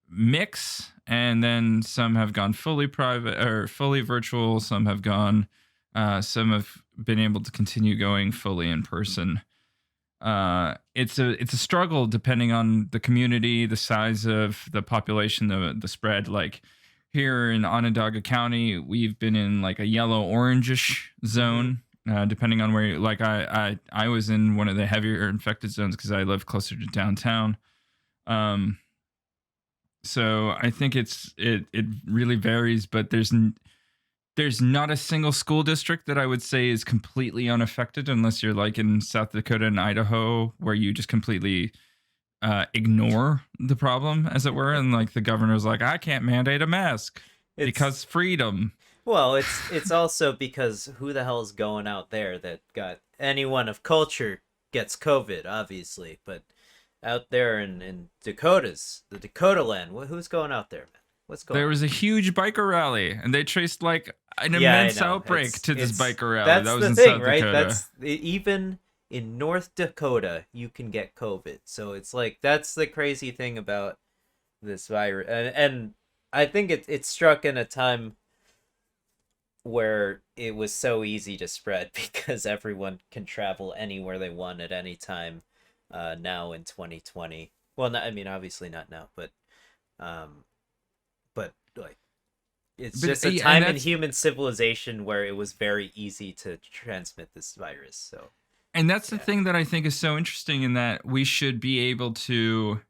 [SPEAKER 2] mix, and then some have gone fully private or fully virtual. Some have gone. Some have been able to continue going fully in person. It's a struggle depending on the community, the size of the population, the spread. Like here in Onondaga County, we've been in like a yellow orangish
[SPEAKER 1] Hmm.
[SPEAKER 2] zone, depending on where like I was in one of the heavier infected zones because I live closer to downtown. um so I think it really varies, but there's not a single school district that I would say is completely unaffected, unless you're like in South Dakota and Idaho, where you just completely ignore the problem, as it were. And like the governor's like, I can't mandate a mask
[SPEAKER 1] It's
[SPEAKER 2] because freedom.
[SPEAKER 1] well, it's also because who the hell is going out there that got anyone of culture gets COVID, obviously, but out there in Dakotas, the Dakota land, who's going out there, man? What's going
[SPEAKER 2] There
[SPEAKER 1] on?
[SPEAKER 2] was a huge biker rally, and they traced like an
[SPEAKER 1] Yeah, I
[SPEAKER 2] immense
[SPEAKER 1] know.
[SPEAKER 2] outbreak to this
[SPEAKER 1] It's
[SPEAKER 2] biker rally that
[SPEAKER 1] that's
[SPEAKER 2] was
[SPEAKER 1] the
[SPEAKER 2] in
[SPEAKER 1] thing,
[SPEAKER 2] South
[SPEAKER 1] right?
[SPEAKER 2] Dakota.
[SPEAKER 1] That's even in North Dakota, you can get COVID. So it's like that's the crazy thing about this virus, and I think it struck in a time where it was so easy to spread because everyone can travel anywhere they want at any time, now in 2020. Well, not, I mean, obviously not now, um, but like it's
[SPEAKER 2] But
[SPEAKER 1] just a
[SPEAKER 2] and
[SPEAKER 1] time in
[SPEAKER 2] that's
[SPEAKER 1] human civilization where it was very easy to transmit this virus. So
[SPEAKER 2] the
[SPEAKER 1] yeah.
[SPEAKER 2] thing that I think is so interesting, in that we should be able to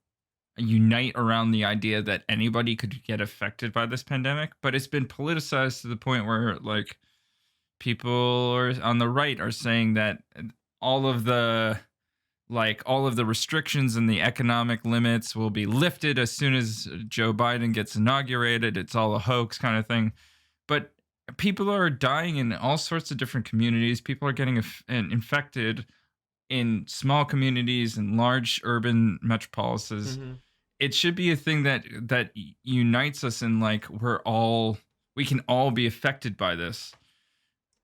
[SPEAKER 2] unite around the idea that anybody could get affected by this pandemic, but it's been politicized to the point where like people are on the right are saying that all of the all of the restrictions and the economic limits will be lifted as soon as Joe Biden gets inaugurated. It's all a hoax kind of thing. But people are dying in all sorts of different communities. People are getting infected in small communities and large urban metropolises.
[SPEAKER 1] Hmm.
[SPEAKER 2] It should be a thing that unites us, in like we can all be affected by this.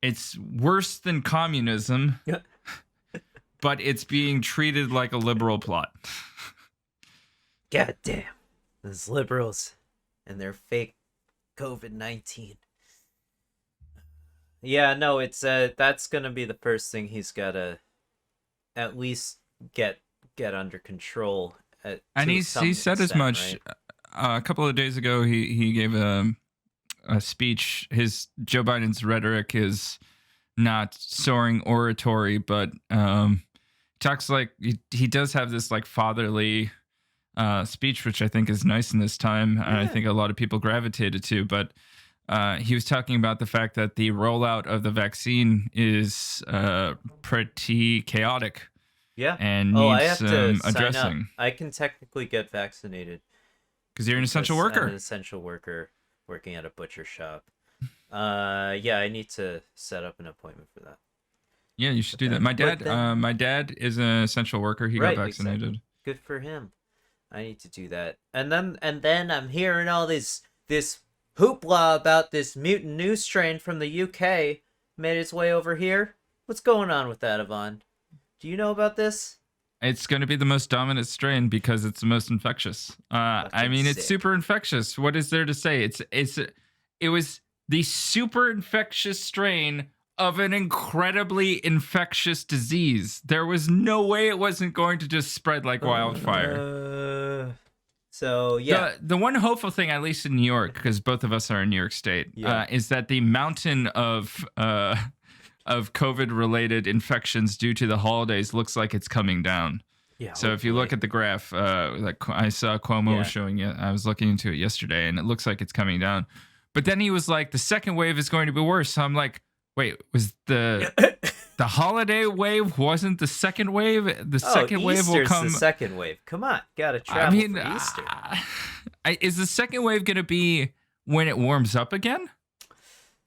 [SPEAKER 2] It's worse than communism, but it's being treated like a liberal plot.
[SPEAKER 1] God damn, those liberals and their fake COVID-19. Yeah, no, it's that's gonna be the first thing he's gotta at least get get under control
[SPEAKER 2] And
[SPEAKER 1] to
[SPEAKER 2] he
[SPEAKER 1] some
[SPEAKER 2] said as
[SPEAKER 1] extent,
[SPEAKER 2] much
[SPEAKER 1] right?
[SPEAKER 2] a couple of days ago. He gave a speech. His Joe Biden's rhetoric is not soaring oratory, but talks like he does have this like fatherly speech, which I think is nice in this time, and I
[SPEAKER 1] Yeah.
[SPEAKER 2] think a lot of people gravitated to. But he was talking about the fact that the rollout of the vaccine is pretty chaotic
[SPEAKER 1] Yeah.
[SPEAKER 2] and
[SPEAKER 1] Oh, I
[SPEAKER 2] needs
[SPEAKER 1] have to
[SPEAKER 2] some
[SPEAKER 1] sign up.
[SPEAKER 2] addressing
[SPEAKER 1] I can technically get vaccinated
[SPEAKER 2] because you're an essential
[SPEAKER 1] because I'm
[SPEAKER 2] worker.
[SPEAKER 1] an essential worker working at a butcher shop. Yeah, I need to set up an appointment for that.
[SPEAKER 2] Yeah, you should
[SPEAKER 1] But
[SPEAKER 2] do that.
[SPEAKER 1] then, but then,
[SPEAKER 2] My dad is an essential worker. He got
[SPEAKER 1] right,
[SPEAKER 2] vaccinated.
[SPEAKER 1] exactly. Good for him. I need to do that. And then I'm hearing all this hoopla about this mutant new strain from the UK made its way over here. What's going on with that, Ivan? Do you know about this?
[SPEAKER 2] It's going to be the most dominant strain because it's the most infectious. I
[SPEAKER 1] Fucking
[SPEAKER 2] mean, it's
[SPEAKER 1] sick.
[SPEAKER 2] super infectious. What is there to say? It was the super infectious strain of an incredibly infectious disease. There was no way it wasn't going to just spread like wildfire.
[SPEAKER 1] So yeah,
[SPEAKER 2] The one hopeful thing, at least in New York, because both of us are in New York State,
[SPEAKER 1] yeah,
[SPEAKER 2] is that the mountain of COVID related infections due to the holidays looks like it's coming down.
[SPEAKER 1] yeah.
[SPEAKER 2] So if you look
[SPEAKER 1] Hopefully,
[SPEAKER 2] at the graph that I saw Cuomo
[SPEAKER 1] yeah.
[SPEAKER 2] showing you, I was looking into it yesterday, and it looks like it's coming down. But then he was like, the second wave is going to be worse. So I'm like, wait, was the holiday wave wasn't the second wave? The
[SPEAKER 1] Oh,
[SPEAKER 2] second wave will
[SPEAKER 1] Easter's the
[SPEAKER 2] come.
[SPEAKER 1] second wave. Come on, gotta
[SPEAKER 2] I
[SPEAKER 1] travel
[SPEAKER 2] mean,
[SPEAKER 1] for Easter.
[SPEAKER 2] is the second wave going to be when it warms up again?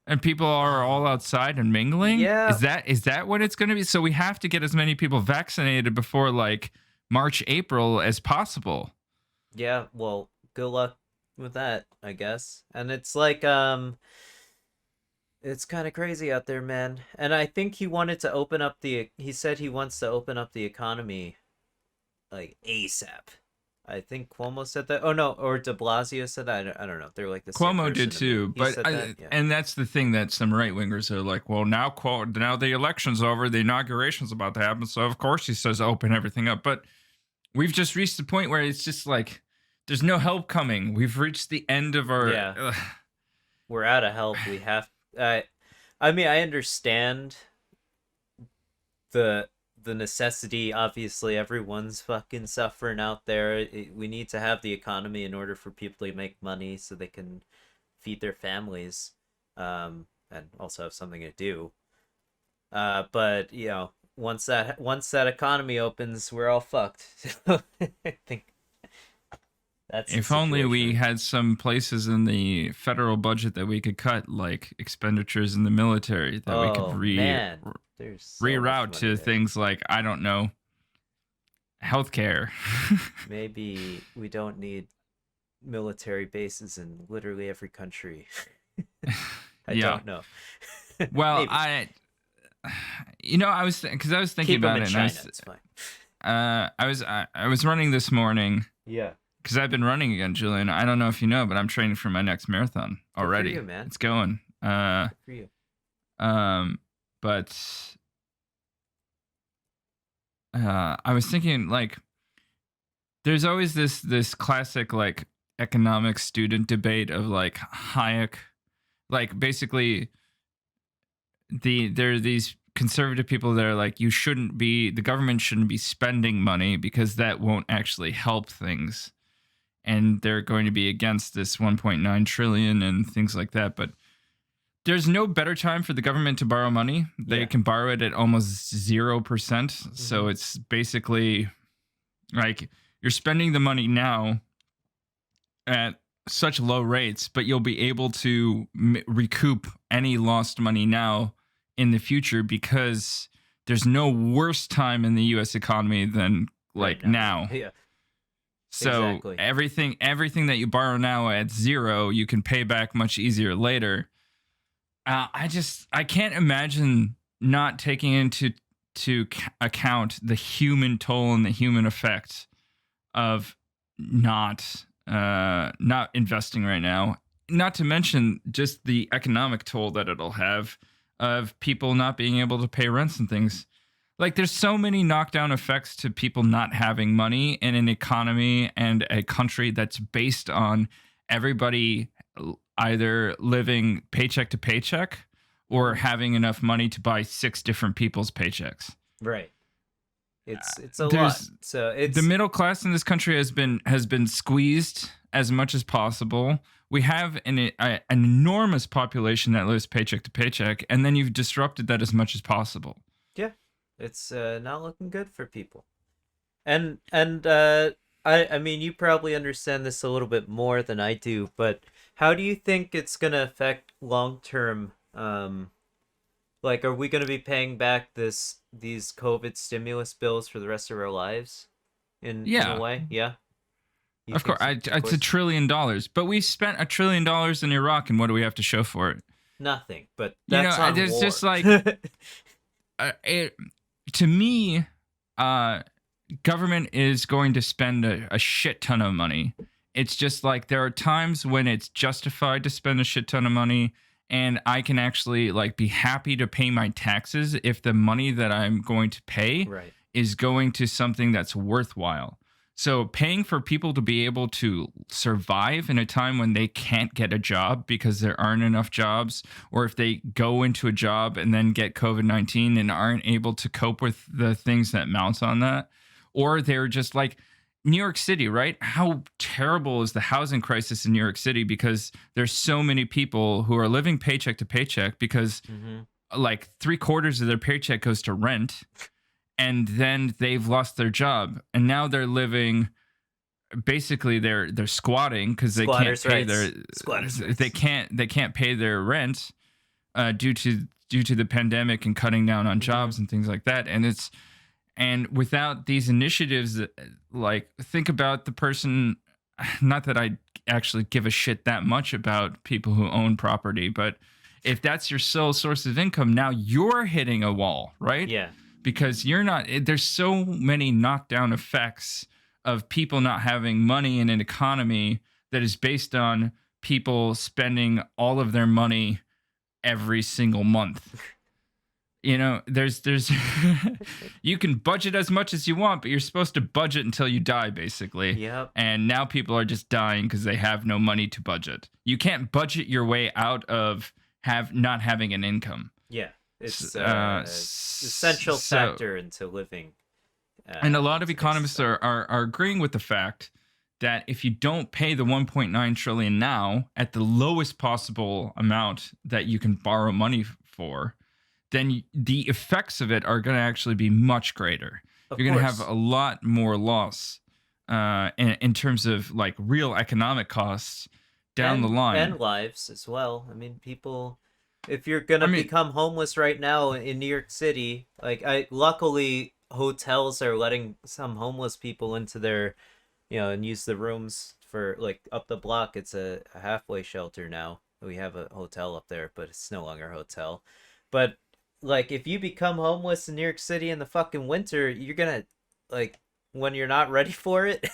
[SPEAKER 2] And people are all outside and mingling.
[SPEAKER 1] Yeah,
[SPEAKER 2] Is that what it's going to be? So we have to get as many people vaccinated before like March, April as possible.
[SPEAKER 1] yeah. Well, good luck with that, I guess. And it's like, it's kind of crazy out there, man. And I think he wanted to open up the. He said he wants to open up the economy, like ASAP. I think Cuomo said that. Oh no, or De Blasio said that. I don't know. They're like the same
[SPEAKER 2] Cuomo
[SPEAKER 1] person
[SPEAKER 2] did
[SPEAKER 1] to me.
[SPEAKER 2] too,
[SPEAKER 1] He
[SPEAKER 2] but
[SPEAKER 1] said that. Yeah.
[SPEAKER 2] and that's the thing that some right wingers are like, well, now the election's over, the inauguration's about to happen, so of course he says open everything up. But we've just reached the point where it's just like there's no help coming. We've reached the end of our.
[SPEAKER 1] Yeah. We're out of help. We have. I mean, I understand the necessity. Obviously, everyone's fucking suffering out there. We need to have the economy in order for people to make money so they can feed their families, and also have something to do. But you know, once that economy opens, we're all fucked. I think that's the
[SPEAKER 2] If only we
[SPEAKER 1] situation.
[SPEAKER 2] had some places in the federal budget that we could cut, like expenditures in the military, that we could
[SPEAKER 1] Oh man, there's so much
[SPEAKER 2] reroute
[SPEAKER 1] money
[SPEAKER 2] to
[SPEAKER 1] there.
[SPEAKER 2] things like, I don't know, healthcare.
[SPEAKER 1] Maybe we don't need military bases in literally every country. I
[SPEAKER 2] Yeah.
[SPEAKER 1] don't know.
[SPEAKER 2] Well,
[SPEAKER 1] Maybe
[SPEAKER 2] I was because I was thinking
[SPEAKER 1] keep them
[SPEAKER 2] about
[SPEAKER 1] in
[SPEAKER 2] it, and
[SPEAKER 1] China. It's fine.
[SPEAKER 2] I was running this morning
[SPEAKER 1] Yeah.
[SPEAKER 2] because I've been running again, Julian. I don't know if you know, but I'm training for my next marathon
[SPEAKER 1] Good for
[SPEAKER 2] already.
[SPEAKER 1] you, man.
[SPEAKER 2] It's going.
[SPEAKER 1] Good for you.
[SPEAKER 2] But I was thinking like there's always this classic like economic student debate of like Hayek, like basically there are these conservative people that are like the government shouldn't be spending money because that won't actually help things, and they're going to be against this 1.9 trillion and things like that. But there's no better time for the government to borrow money. They
[SPEAKER 1] Yeah.
[SPEAKER 2] can borrow it at almost 0%. So
[SPEAKER 1] Mhm.
[SPEAKER 2] it's basically like you're spending the money now at such low rates, but you'll be able to recoup any lost money now in the future because there's no worse time in the US economy than
[SPEAKER 1] Right
[SPEAKER 2] like
[SPEAKER 1] now.
[SPEAKER 2] now.
[SPEAKER 1] Yeah.
[SPEAKER 2] So
[SPEAKER 1] Exactly.
[SPEAKER 2] everything that you borrow now at zero, you can pay back much easier later. I can't imagine not taking into account the human toll and the human effect of not investing right now. Not to mention just the economic toll that it'll have of people not being able to pay rents and things. Like there's so many knockdown effects to people not having money in an economy and a country that's based on everybody either living paycheck to paycheck or having enough money to buy 6 different people's paychecks.
[SPEAKER 1] Right. It's a lot.
[SPEAKER 2] There's
[SPEAKER 1] So
[SPEAKER 2] the
[SPEAKER 1] it's
[SPEAKER 2] middle class in this country has been squeezed as much as possible. We have an enormous population that lives paycheck to paycheck, and then you've disrupted that as much as possible.
[SPEAKER 1] yeah, it's not looking good for people. And I mean you probably understand this a little bit more than I do, but how do you think it's gonna affect long term? Like, are we gonna be paying back these COVID stimulus bills for the rest of our lives? In a
[SPEAKER 2] Yeah,
[SPEAKER 1] way, yeah. You
[SPEAKER 2] of
[SPEAKER 1] think
[SPEAKER 2] course,
[SPEAKER 1] so? Of
[SPEAKER 2] it's $1
[SPEAKER 1] course,
[SPEAKER 2] trillion, but we spent $1 trillion in Iraq, and what do we have to show for it?
[SPEAKER 1] nothing. But
[SPEAKER 2] You know,
[SPEAKER 1] that's on
[SPEAKER 2] there's just
[SPEAKER 1] war.
[SPEAKER 2] like it, to me, uh, government is going to spend a shit ton of money. It's just like there are times when it's justified to spend a shit ton of money, and I can actually like be happy to pay my taxes if the money that I'm going to pay
[SPEAKER 1] Right.
[SPEAKER 2] is going to something that's worthwhile. So paying for people to be able to survive in a time when they can't get a job because there aren't enough jobs, or if they go into a job and then get COVID-19 and aren't able to cope with the things that mount on that, or they're just like New York City, right? How terrible is the housing crisis in New York City because there's so many people who are living paycheck to paycheck because
[SPEAKER 1] Mm-hmm.
[SPEAKER 2] like 3/4 of their paycheck goes to rent, and then they've lost their job and now they're living basically they're squatting because they can't
[SPEAKER 1] Squatters'
[SPEAKER 2] pay
[SPEAKER 1] rights.
[SPEAKER 2] their
[SPEAKER 1] Squatters'
[SPEAKER 2] they
[SPEAKER 1] rights.
[SPEAKER 2] can't pay their rent due to the pandemic and cutting down on
[SPEAKER 1] Mm-hmm.
[SPEAKER 2] jobs and things like that. And without these initiatives, like think about the person, not that I actually give a shit that much about people who own property, but if that's your sole source of income, now you're hitting a wall, right?
[SPEAKER 1] Yeah.
[SPEAKER 2] Because you're not, there's so many knockdown effects of people not having money in an economy that is based on people spending all of their money every single month. You know, there's you can budget as much as you want, but you're supposed to budget until you die, basically.
[SPEAKER 1] Yep.
[SPEAKER 2] And now people are just dying because they have no money to budget. You can't budget your way out of not having an income.
[SPEAKER 1] Yeah. It's essential
[SPEAKER 2] So,
[SPEAKER 1] factor into living.
[SPEAKER 2] and a
[SPEAKER 1] In
[SPEAKER 2] lot of
[SPEAKER 1] today's
[SPEAKER 2] economists
[SPEAKER 1] society.
[SPEAKER 2] are agreeing with the fact that if you don't pay the 1.9 trillion now at the lowest possible amount that you can borrow money for, then the effects of it are going to actually be much greater.
[SPEAKER 1] Of
[SPEAKER 2] You're going to have
[SPEAKER 1] course.
[SPEAKER 2] a lot more loss in terms of like real economic costs down the line.
[SPEAKER 1] And lives as well. I mean, people, if you're gonna
[SPEAKER 2] I mean,
[SPEAKER 1] become homeless right now in New York City, like I luckily hotels are letting some homeless people into their, and use the rooms for like up the block. It's a halfway shelter now. We have a hotel up there, but it's no longer a hotel. But like if you become homeless in New York City in the fucking winter, you're gonna like when you're not ready for it,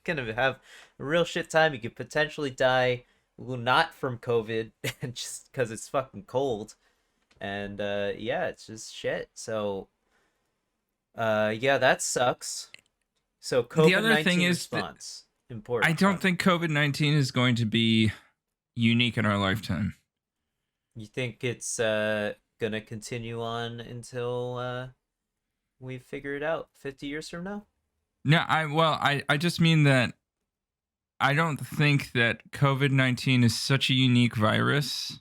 [SPEAKER 1] gonna have a real shit time. You could potentially die, well, not from COVID, just because it's fucking cold. And yeah, it's just shit. So yeah, that sucks. So
[SPEAKER 2] the
[SPEAKER 1] COVID
[SPEAKER 2] other thing
[SPEAKER 1] 19
[SPEAKER 2] is that
[SPEAKER 1] response important.
[SPEAKER 2] I don't think COVID-19 is going to be unique in our lifetime.
[SPEAKER 1] You think it's gonna continue on until we figure it out 50 years from now?
[SPEAKER 2] No, I just mean that I don't think that COVID-19 is such a unique virus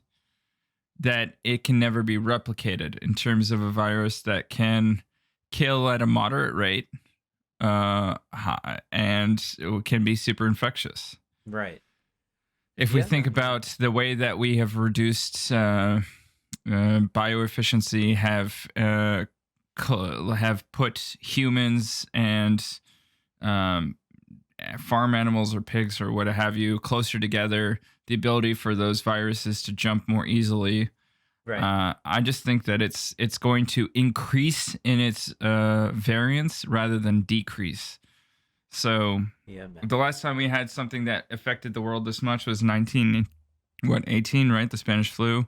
[SPEAKER 2] that it can never be replicated in terms of a virus that can kill at a moderate rate and it can be super infectious.
[SPEAKER 1] Right.
[SPEAKER 2] If we
[SPEAKER 1] Yeah,
[SPEAKER 2] think
[SPEAKER 1] I mean,
[SPEAKER 2] about the way that we have reduced bioefficiency, have put humans and farm animals or pigs or what have you closer together, the ability for those viruses to jump more easily.
[SPEAKER 1] right.
[SPEAKER 2] I just think that it's going to increase in its variance rather than decrease. So
[SPEAKER 1] Yeah, man.
[SPEAKER 2] the last time we had something that affected the world this much was 18, right? The Spanish flu.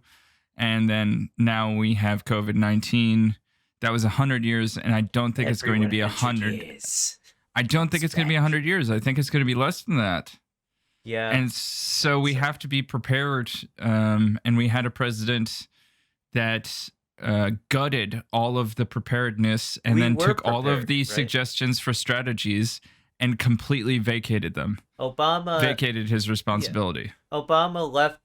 [SPEAKER 2] And then now we have COVID-19. That was 100 years, and I don't think it's going to be 100. I don't think it's going to be 100 years. I think it's going to be less than that.
[SPEAKER 1] Yeah.
[SPEAKER 2] And so we have to be prepared. And we had a president that gutted all of the preparedness and
[SPEAKER 1] We
[SPEAKER 2] then
[SPEAKER 1] were
[SPEAKER 2] took all of
[SPEAKER 1] prepared,
[SPEAKER 2] these
[SPEAKER 1] right?
[SPEAKER 2] suggestions for strategies and completely vacated them,
[SPEAKER 1] Obama,
[SPEAKER 2] vacated his
[SPEAKER 1] yeah,
[SPEAKER 2] responsibility.
[SPEAKER 1] Obama left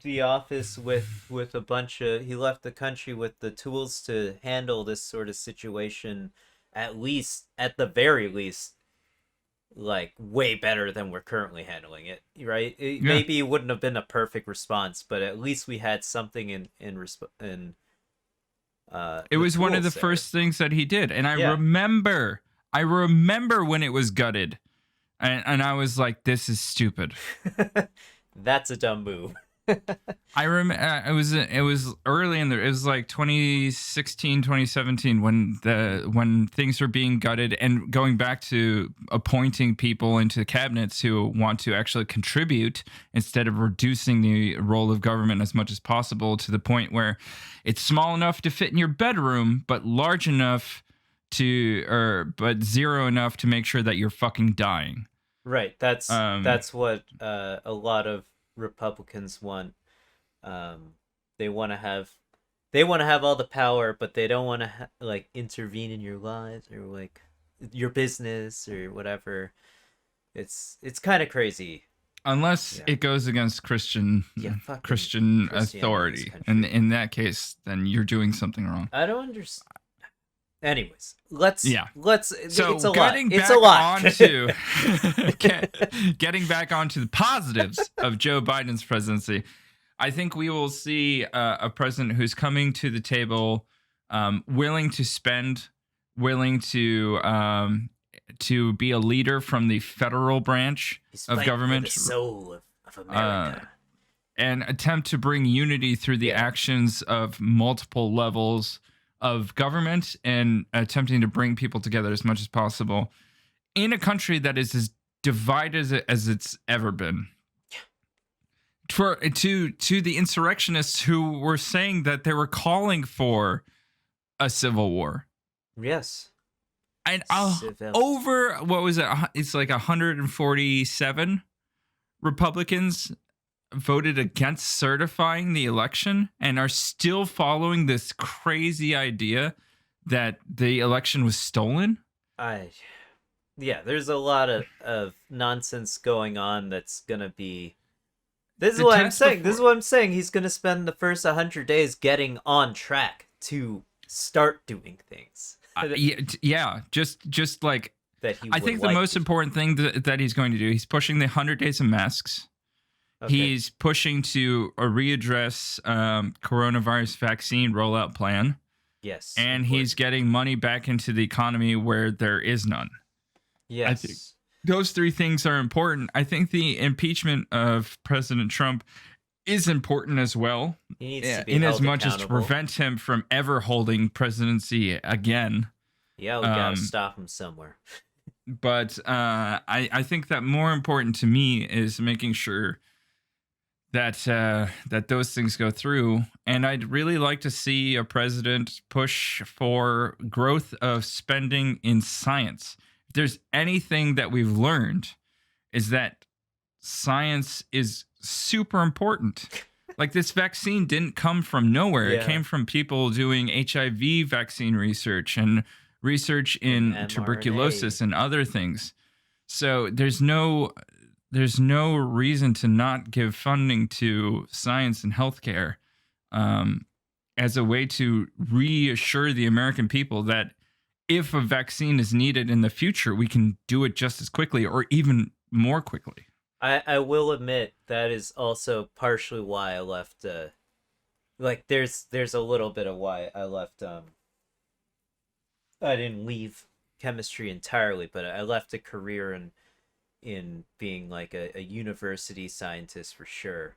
[SPEAKER 1] the office with a bunch of he left the country with the tools to handle this sort of situation, at the very least, like way better than we're currently handling it, right?
[SPEAKER 2] Yeah.
[SPEAKER 1] Maybe it wouldn't have been a perfect response, but at least we had something in
[SPEAKER 2] It
[SPEAKER 1] the
[SPEAKER 2] was one of the
[SPEAKER 1] tools there.
[SPEAKER 2] first things that he did. And
[SPEAKER 1] Yeah.
[SPEAKER 2] I remember when it was gutted. And I was like, this is stupid.
[SPEAKER 1] That's a dumb move.
[SPEAKER 2] I remember it was early in there. It was like 2016, 2017 when things were being gutted and going back to appointing people into cabinets who want to actually contribute instead of reducing the role of government as much as possible to the point where it's small enough to fit in your bedroom but large enough but zero enough to make sure that you're fucking dying.
[SPEAKER 1] Right. That's
[SPEAKER 2] Um
[SPEAKER 1] that's what a lot of Republicans want. Um, they want to have all the power, but they don't want to like intervene in your lives or like your business or whatever. It's kind of crazy.
[SPEAKER 2] Unless
[SPEAKER 1] Yeah.
[SPEAKER 2] it goes against
[SPEAKER 1] Yeah. Fucking
[SPEAKER 2] Christian
[SPEAKER 1] Christianity in this
[SPEAKER 2] authority, and
[SPEAKER 1] country.
[SPEAKER 2] in that case, then you're doing something wrong.
[SPEAKER 1] I don't understand. Anyways,
[SPEAKER 2] Yeah.
[SPEAKER 1] let's.
[SPEAKER 2] So
[SPEAKER 1] It's a lot.
[SPEAKER 2] getting
[SPEAKER 1] It's a
[SPEAKER 2] back
[SPEAKER 1] lot.
[SPEAKER 2] onto getting back onto the positives of Joe Biden's presidency, I think we will see a president who's coming to the table, willing to spend, willing to be a leader from the federal branch
[SPEAKER 1] He's
[SPEAKER 2] of
[SPEAKER 1] fighting for the
[SPEAKER 2] government,
[SPEAKER 1] soul of
[SPEAKER 2] uh,
[SPEAKER 1] America.
[SPEAKER 2] and attempt to bring unity through the
[SPEAKER 1] Yeah.
[SPEAKER 2] actions of multiple levels of government and attempting to bring people together as much as possible in a country that is as divided as it's ever been. To the insurrectionists who were saying that they were calling for a civil war.
[SPEAKER 1] Yes.
[SPEAKER 2] And
[SPEAKER 1] Civil.
[SPEAKER 2] over what was it? It's like 147 Republicans voted against certifying the election and are still following this crazy idea that the election was stolen.
[SPEAKER 1] I Yeah, there's a lot of nonsense going on that's gonna be. This is
[SPEAKER 2] The
[SPEAKER 1] what I'm
[SPEAKER 2] test
[SPEAKER 1] saying. This is
[SPEAKER 2] before,
[SPEAKER 1] what I'm saying. He's gonna spend the first 100 days getting on track to start doing things
[SPEAKER 2] yeah, just like
[SPEAKER 1] that he
[SPEAKER 2] I
[SPEAKER 1] would
[SPEAKER 2] think the
[SPEAKER 1] like
[SPEAKER 2] most
[SPEAKER 1] to.
[SPEAKER 2] important thing that he's going to do, he's pushing the 100 days of masks.
[SPEAKER 1] Okay.
[SPEAKER 2] He's pushing to readdress coronavirus vaccine rollout plan,
[SPEAKER 1] Yes.
[SPEAKER 2] and he's
[SPEAKER 1] Important.
[SPEAKER 2] getting money back into the economy where there is none. I think
[SPEAKER 1] Yes.
[SPEAKER 2] those three things are important. I think the impeachment of President Trump is important as well,
[SPEAKER 1] He needs to be
[SPEAKER 2] in as
[SPEAKER 1] held
[SPEAKER 2] much as to
[SPEAKER 1] accountable.
[SPEAKER 2] prevent him from ever holding presidency again.
[SPEAKER 1] Yeah, we gotta stop him somewhere.
[SPEAKER 2] But I think that more important to me is making sure that those things go through. And I'd really like to see a president push for growth of spending in science. If there's anything that we've learned, is that science is super important. Like, this vaccine didn't come from nowhere. It
[SPEAKER 1] Yeah.
[SPEAKER 2] came from people doing HIV vaccine research and research in
[SPEAKER 1] mRNA.
[SPEAKER 2] tuberculosis and other things. So there's no reason to not give funding to science and healthcare, as a way to reassure the American people that if a vaccine is needed in the future, we can do it just as quickly or even more quickly.
[SPEAKER 1] I will admit that is also partially why I left. Like there's a little bit of why I left. I didn't leave chemistry entirely, but I left a career in being like a university scientist for sure,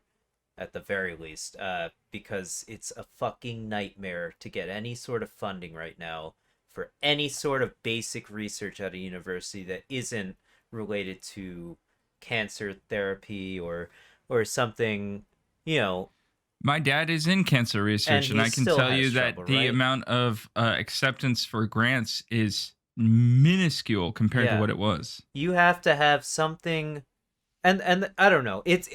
[SPEAKER 1] at the very least. Because it's a fucking nightmare to get any sort of funding right now for any sort of basic research at a university that isn't related to cancer therapy or something, you know.
[SPEAKER 2] My dad is in cancer research, and
[SPEAKER 1] he
[SPEAKER 2] I can
[SPEAKER 1] still
[SPEAKER 2] tell
[SPEAKER 1] has
[SPEAKER 2] you
[SPEAKER 1] trouble,
[SPEAKER 2] that the
[SPEAKER 1] right?
[SPEAKER 2] amount of acceptance for grants is minuscule compared to
[SPEAKER 1] Yeah.
[SPEAKER 2] what it was.
[SPEAKER 1] You have to have something, and I don't know. It's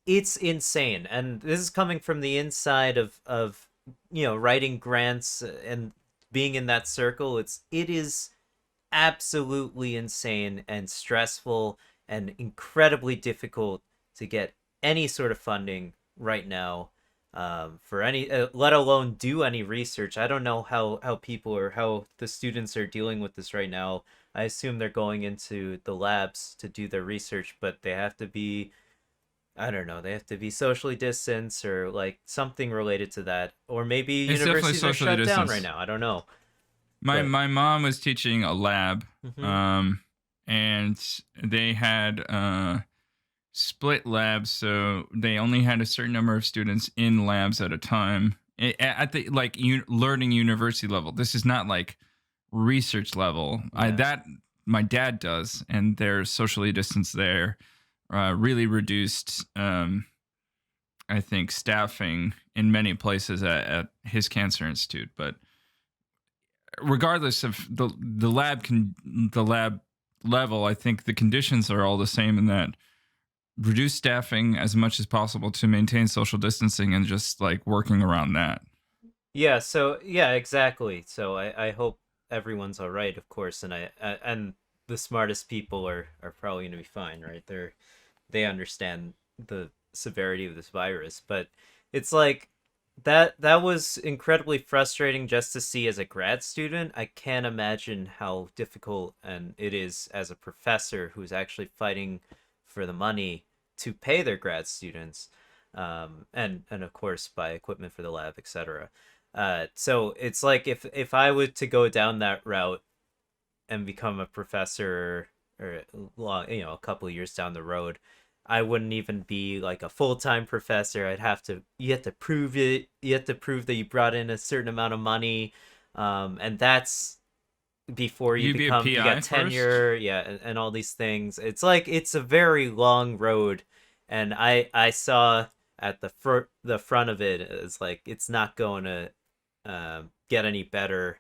[SPEAKER 1] insane, and this is coming from the inside of writing grants and being in that circle, it is absolutely insane and stressful and incredibly difficult to get any sort of funding right now, for any, let alone do any research. I don't know how people or how the students are dealing with this right now. I assume they're going into the labs to do their research, but they have to be, I don't know, they have to be socially distanced or like something related to that. Or maybe
[SPEAKER 2] It's definitely
[SPEAKER 1] universities are
[SPEAKER 2] socially
[SPEAKER 1] shut down right
[SPEAKER 2] distanced.
[SPEAKER 1] now. I don't know.
[SPEAKER 2] My
[SPEAKER 1] But
[SPEAKER 2] my mom was teaching a lab,
[SPEAKER 1] mhm.
[SPEAKER 2] um, and they had split labs, so they only had a certain number of students in labs at a time at the like learning university level. This is not like research level. I
[SPEAKER 1] Yeah.
[SPEAKER 2] that my dad does, and they're socially distanced there. Really reduced, I think, staffing in many places at his cancer institute. But regardless of the lab level, I think the conditions are all the same in that reduce staffing as much as possible to maintain social distancing and just like working around that.
[SPEAKER 1] Yeah, so yeah, exactly. So I hope everyone's all right, of course, and and the smartest people are probably going to be fine, right? They understand the severity of this virus, but it's like that was incredibly frustrating just to see as a grad student. I can't imagine how difficult and it is as a professor who's actually fighting for the money to pay their grad students, and of course buy equipment for the lab, etc. So it's like if I were to go down that route and become a professor, or long, a couple of years down the road, I wouldn't even be like a full-time professor. I'd have to You have to prove it. You have to prove that you brought in a certain amount of money, and that's before
[SPEAKER 2] You'd be a
[SPEAKER 1] you got
[SPEAKER 2] PI first.
[SPEAKER 1] tenure, yeah, and all these things. It's like it's a very long road, and I saw at the front of it is like it's not going to get any better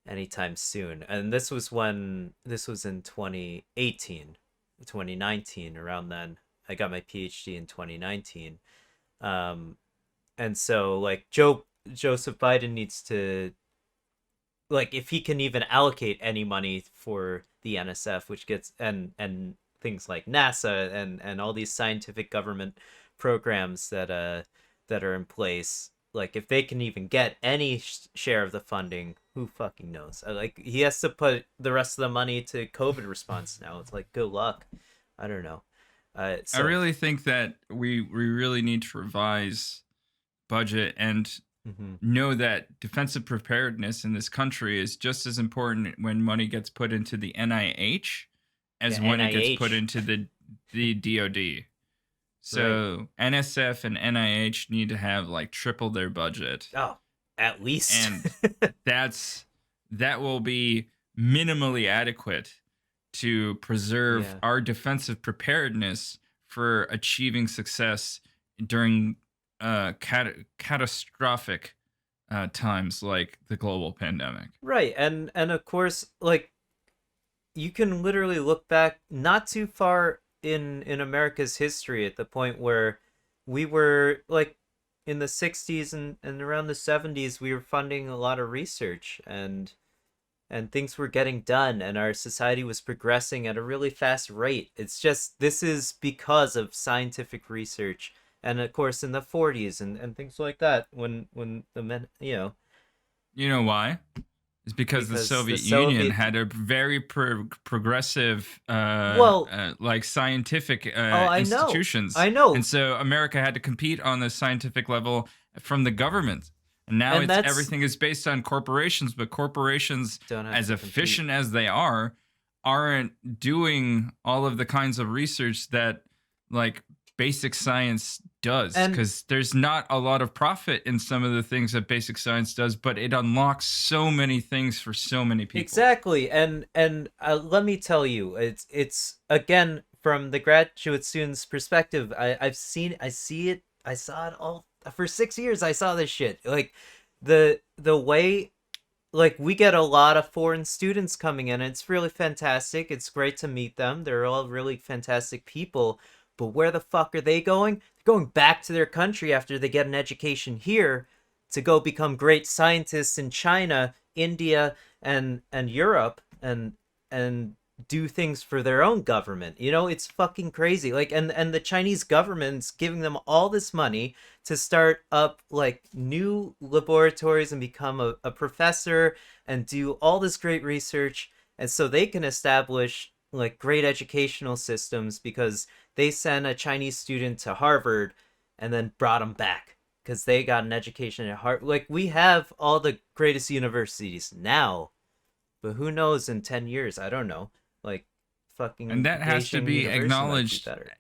[SPEAKER 1] anytime soon. And this was in 2018, 2019, around then. I got my PhD in 2019. Um, and so like Joseph Biden needs to, like, if he can even allocate any money for the NSF, which gets, and things like NASA and all these scientific government programs that are in place, like if they can even get any share of the funding, who fucking knows? Like he has to put the rest of the money to COVID response now. It's like good luck. I don't know.
[SPEAKER 2] I
[SPEAKER 1] So
[SPEAKER 2] really think that we really need to revise budget and
[SPEAKER 1] mhm.
[SPEAKER 2] know that defensive preparedness in this country is just as important when money gets put into the NIH
[SPEAKER 1] Yeah,
[SPEAKER 2] as when it gets put
[SPEAKER 1] NIH,
[SPEAKER 2] into the DoD.
[SPEAKER 1] right?
[SPEAKER 2] So NSF and NIH need to have like triple their budget,
[SPEAKER 1] Oh, at least.
[SPEAKER 2] and that's that will be minimally adequate to preserve
[SPEAKER 1] Yeah.
[SPEAKER 2] our defensive preparedness for achieving success during catastrophic times like the global pandemic.
[SPEAKER 1] Right. And of course, like you can literally look back not too far in America's history at the point where we were like in the 60s and around the 70s we were funding a lot of research, and things were getting done and our society was progressing at a really fast rate. It's just this is because of scientific research, and of course in the 40s and things like that, when the men,
[SPEAKER 2] You know why? It's because the
[SPEAKER 1] because the
[SPEAKER 2] Soviet Union
[SPEAKER 1] Soviet,
[SPEAKER 2] had a very progressive,
[SPEAKER 1] well,
[SPEAKER 2] like scientific
[SPEAKER 1] oh,
[SPEAKER 2] institutions,
[SPEAKER 1] I
[SPEAKER 2] and
[SPEAKER 1] know,
[SPEAKER 2] so America had to compete on the scientific level from the government. And now
[SPEAKER 1] and
[SPEAKER 2] it's
[SPEAKER 1] that's
[SPEAKER 2] everything is based on corporations, but corporations,
[SPEAKER 1] don't have
[SPEAKER 2] as
[SPEAKER 1] to compete.
[SPEAKER 2] efficient as they are, aren't doing all of the kinds of research that like basic science does,
[SPEAKER 1] And
[SPEAKER 2] because there's not a lot of profit in some of the things that basic science does, but it unlocks so many things for so many people.
[SPEAKER 1] exactly, and let me tell you, it's again from the graduate student's perspective. I see it, I saw it all for 6 years. I saw this shit, like the way, like we get a lot of foreign students coming in. It's really fantastic. It's great to meet them. They're all really fantastic people. But where the fuck are they going? They're going back to their country after they get an education here. to go become great scientists in China, India, and Europe, and do things for their own government. It's fucking crazy. Like, and the Chinese government's giving them all this money to start up like new laboratories and become a professor and do all this great research, and so they can establish like great educational systems because they sent a Chinese student to Harvard and then brought him back because they got an education at Harvard. Like, we have all the greatest universities now, but who knows in 10 years? I don't know. Like,
[SPEAKER 2] And
[SPEAKER 1] fucking
[SPEAKER 2] that has to
[SPEAKER 1] Beijing
[SPEAKER 2] be
[SPEAKER 1] University might be
[SPEAKER 2] acknowledged.
[SPEAKER 1] better.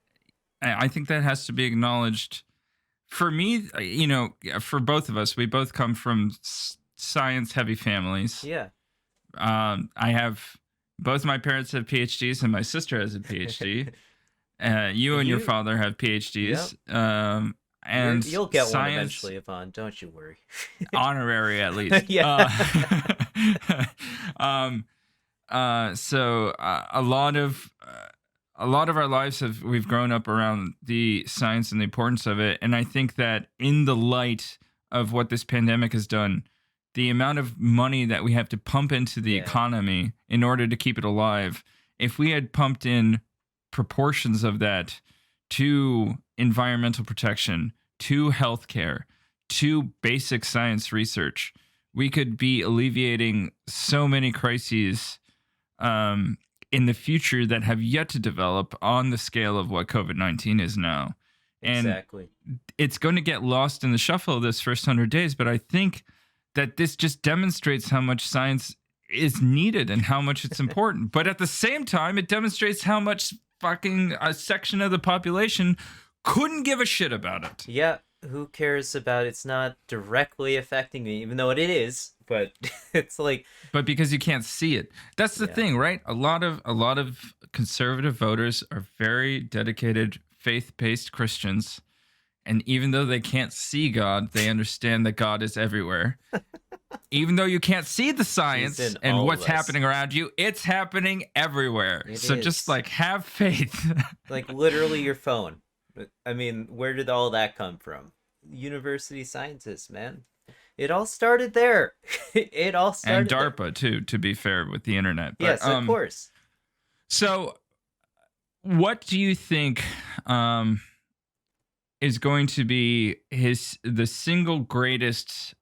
[SPEAKER 2] I think that has to be acknowledged. For me, for both of us, we both come from science heavy families.
[SPEAKER 1] Yeah.
[SPEAKER 2] I have both my parents have PhDs and my sister has a PhD. You and your father have PhDs.
[SPEAKER 1] Yep.
[SPEAKER 2] And
[SPEAKER 1] You'll get
[SPEAKER 2] science,
[SPEAKER 1] one eventually, Yvonne. Don't you worry.
[SPEAKER 2] honorary at least.
[SPEAKER 1] Yeah.
[SPEAKER 2] So a lot of our lives we've grown up around the science and the importance of it, and I think that in the light of what this pandemic has done, the amount of money that we have to pump into the economy in order to keep it alive, if we had pumped in proportions of that to environmental protection, to healthcare, to basic science research, we could be alleviating so many crises in the future that have yet to develop on the scale of what COVID-19 is now.
[SPEAKER 1] Exactly.
[SPEAKER 2] And it's going to get lost in the shuffle of this first 100 days, but I think that this just demonstrates how much science is needed and how much it's important. But at the same time, it demonstrates how much fucking a section of the population couldn't give a shit about it.
[SPEAKER 1] Yeah, who cares about it? It's not directly affecting me, even though it is, but it's like,
[SPEAKER 2] but because you can't see it. That's the thing, right? A lot of conservative voters are very dedicated, faith-based Christians, and even though they can't see God, they understand that God is everywhere. Even though you can't see the science and what's happening around you, it's happening everywhere. So just like have faith.
[SPEAKER 1] Like literally your phone. I mean, where did all that come from? University scientists, man. It all started there. It all started
[SPEAKER 2] and DARPA
[SPEAKER 1] there.
[SPEAKER 2] too, to be fair, with the internet. But,
[SPEAKER 1] yes, of course.
[SPEAKER 2] So what do you think is going to be the single greatest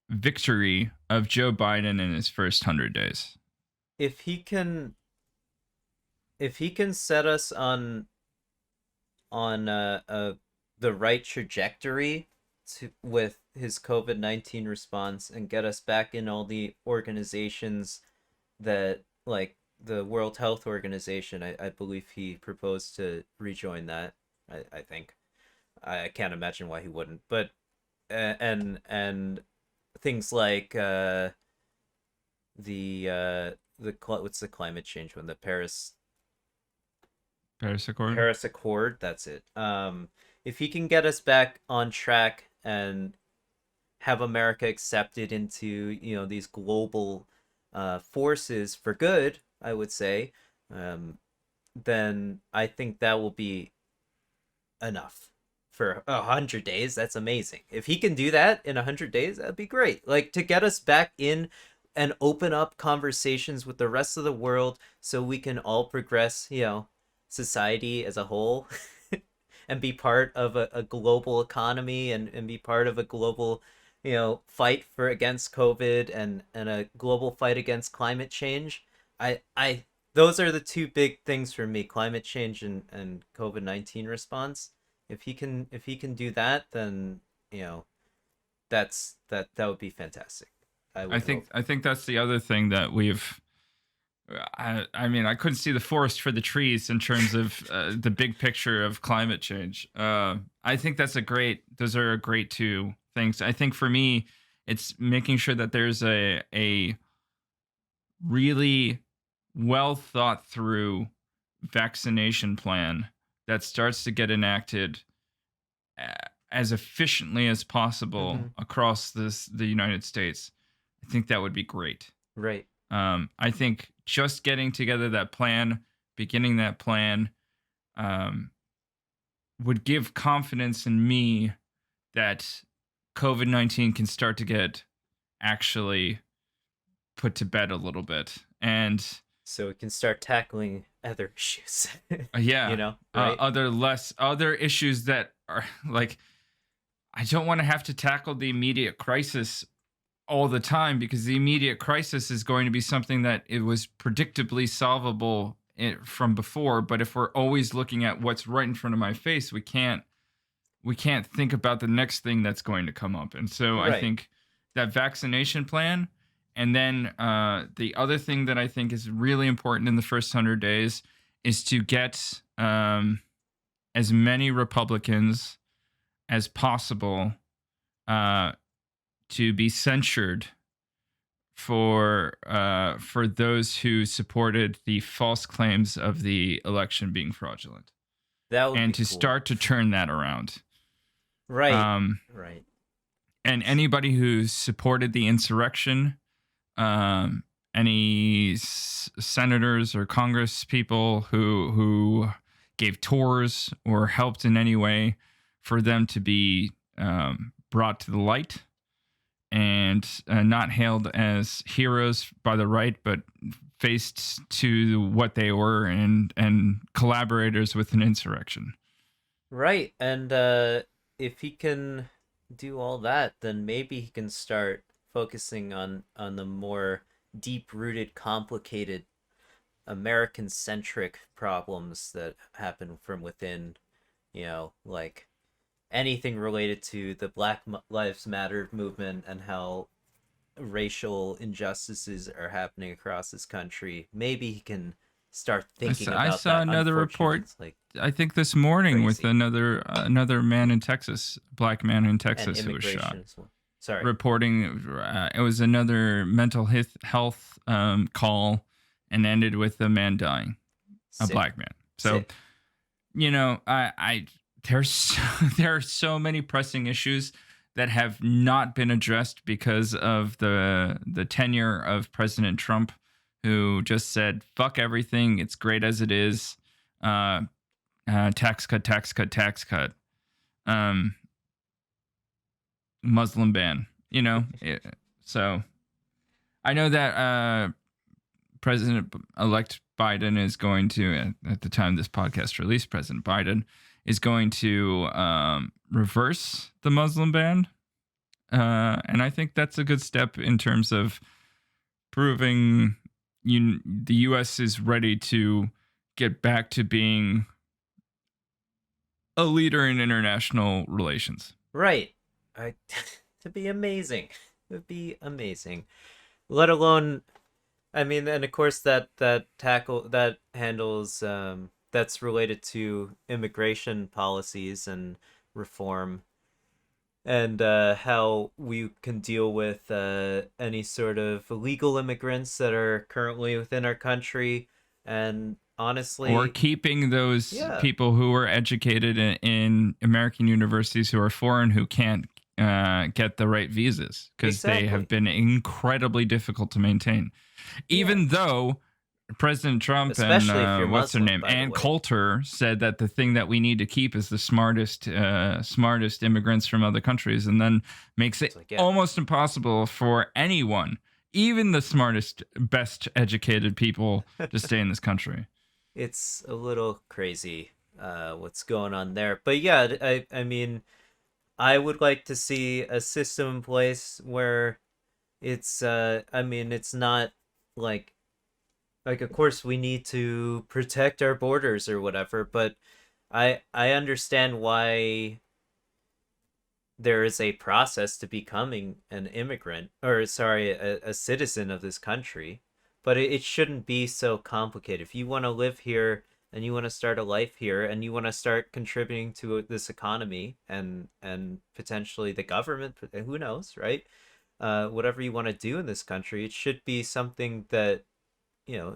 [SPEAKER 2] victory of Joe Biden in his first 100 days?
[SPEAKER 1] If he can set us on the right trajectory with his COVID-19 response and get us back in all the organizations that, like the World Health Organization, I believe he proposed to rejoin that. I think. I can't imagine why he wouldn't. But and things like what's the climate change one? The Paris Accord, that's it. If he can get us back on track and have America accepted into, these global forces for good, I would say, then I think that will be enough for 100 days. That's amazing. If he can do that in 100 days, that'd be great. Like, to get us back in and open up conversations with the rest of the world so we can all progress, society as a whole and be part of a global economy and be part of a global, fight against COVID and a global fight against climate change. I those are the two big things for me: climate change and COVID-19 response. If he can do that, then that would be fantastic.
[SPEAKER 2] I think that's the other thing that we've. I mean, I couldn't see the forest for the trees in terms of the big picture of climate change. I think those are great two things. I think for me, it's making sure that there's a really well thought through vaccination plan that starts to get enacted as efficiently as possible across the United States. I think that would be great.
[SPEAKER 1] Right.
[SPEAKER 2] I think just getting together that plan, beginning that plan, would give confidence in me that COVID-19 can start to get actually put to bed a little bit. And
[SPEAKER 1] So we can start tackling other issues.
[SPEAKER 2] yeah,
[SPEAKER 1] Right?
[SPEAKER 2] other issues that are like, I don't want to have to tackle the immediate crisis all the time, because the immediate crisis is going to be something that it was predictably solvable from before. But if we're always looking at what's right in front of my face, we can't think about the next thing that's going to come up. And so I
[SPEAKER 1] Right.
[SPEAKER 2] think that vaccination plan, and then the other thing that I think is really important in the first 100 days is to get as many Republicans as possible uh, to be censured for those who supported the false claims of the election being fraudulent,
[SPEAKER 1] That would
[SPEAKER 2] and
[SPEAKER 1] be
[SPEAKER 2] to
[SPEAKER 1] cool.
[SPEAKER 2] start to turn that around.
[SPEAKER 1] Right.
[SPEAKER 2] Um,
[SPEAKER 1] Right.
[SPEAKER 2] and anybody who supported the insurrection, any senators or Congress people who gave tours or helped in any way, for them to be brought to the light and not hailed as heroes by the right, but faced to what they were, and collaborators with an insurrection.
[SPEAKER 1] Right. And if he can do all that, then maybe he can start focusing on the more deep-rooted, complicated American-centric problems that happen from within, like anything related to the Black Lives Matter movement and how racial injustices are happening across this country. Maybe he can start
[SPEAKER 2] I
[SPEAKER 1] thinking
[SPEAKER 2] saw, I
[SPEAKER 1] about
[SPEAKER 2] saw
[SPEAKER 1] that
[SPEAKER 2] another report,
[SPEAKER 1] unfortunate, like
[SPEAKER 2] I think this morning, with
[SPEAKER 1] crazy,
[SPEAKER 2] another man in Texas, black man in
[SPEAKER 1] and
[SPEAKER 2] Texas, who was shot.
[SPEAKER 1] immigration as well. Sorry.
[SPEAKER 2] Reporting it was another mental health call, and ended with a man dying, a
[SPEAKER 1] Sick.
[SPEAKER 2] black man. So,
[SPEAKER 1] Sick.
[SPEAKER 2] I there's there are so many pressing issues that have not been addressed because of the tenure of President Trump, who just said fuck everything, it's great as it is. uh, Tax cut, tax cut, tax cut. um Muslim ban, so I know that President-elect Biden is going to, at the time this podcast released, President Biden is going to reverse the Muslim ban. And I think that's a good step in terms of proving the U.S. is ready to get back to being a leader in international relations.
[SPEAKER 1] Right. I to be amazing. It would be amazing. Let alone, I mean, and of course that handles that's related to immigration policies and reform, and how we can deal with any sort of illegal immigrants that are currently within our country. And
[SPEAKER 2] Or
[SPEAKER 1] honestly,
[SPEAKER 2] keeping those
[SPEAKER 1] yeah,
[SPEAKER 2] people who are educated in American universities who are foreign, who can't get the right visas, because they have
[SPEAKER 1] exactly.
[SPEAKER 2] been incredibly difficult to maintain.
[SPEAKER 1] Yeah,
[SPEAKER 2] Even though President Trump and
[SPEAKER 1] especially if you're
[SPEAKER 2] what's her
[SPEAKER 1] Muslim,
[SPEAKER 2] name,
[SPEAKER 1] by the
[SPEAKER 2] Ann
[SPEAKER 1] way.
[SPEAKER 2] Coulter, said that the thing that we need to keep is the smartest immigrants from other countries, and then makes
[SPEAKER 1] It's
[SPEAKER 2] it
[SPEAKER 1] like, yeah,
[SPEAKER 2] almost impossible for anyone, even the smartest, best educated people, to stay in this country.
[SPEAKER 1] it's a little crazy what's going on there. But yeah, I mean, I would like to see a system in place where it's I mean, it's not like of course we need to protect our borders or whatever, but I understand why there is a process to becoming an immigrant, or sorry, a citizen of this country, but it shouldn't be so complicated. If you want to live here and you want to start a life here and you want to start contributing to this economy and potentially the government, who knows, right? Whatever you want to do in this country, it should be something that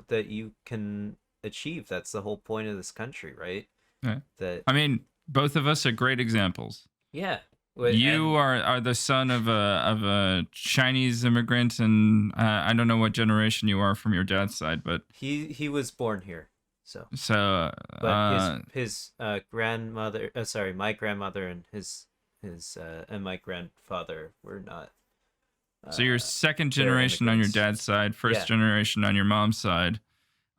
[SPEAKER 1] that you can achieve. That's the whole point of this country, right?
[SPEAKER 2] Yeah.
[SPEAKER 1] That
[SPEAKER 2] I mean, both of us are great examples.
[SPEAKER 1] yeah,
[SPEAKER 2] You
[SPEAKER 1] and
[SPEAKER 2] are the son of a Chinese immigrant, and I don't know what generation you are from your dad's side, but
[SPEAKER 1] he was born here, so.
[SPEAKER 2] so
[SPEAKER 1] But his grandmother, sorry, my grandmother and his and my grandfather were not.
[SPEAKER 2] So you're second
[SPEAKER 1] They're
[SPEAKER 2] generation on your
[SPEAKER 1] immigrants.
[SPEAKER 2] dad's side, first
[SPEAKER 1] Yeah.
[SPEAKER 2] generation on your mom's side.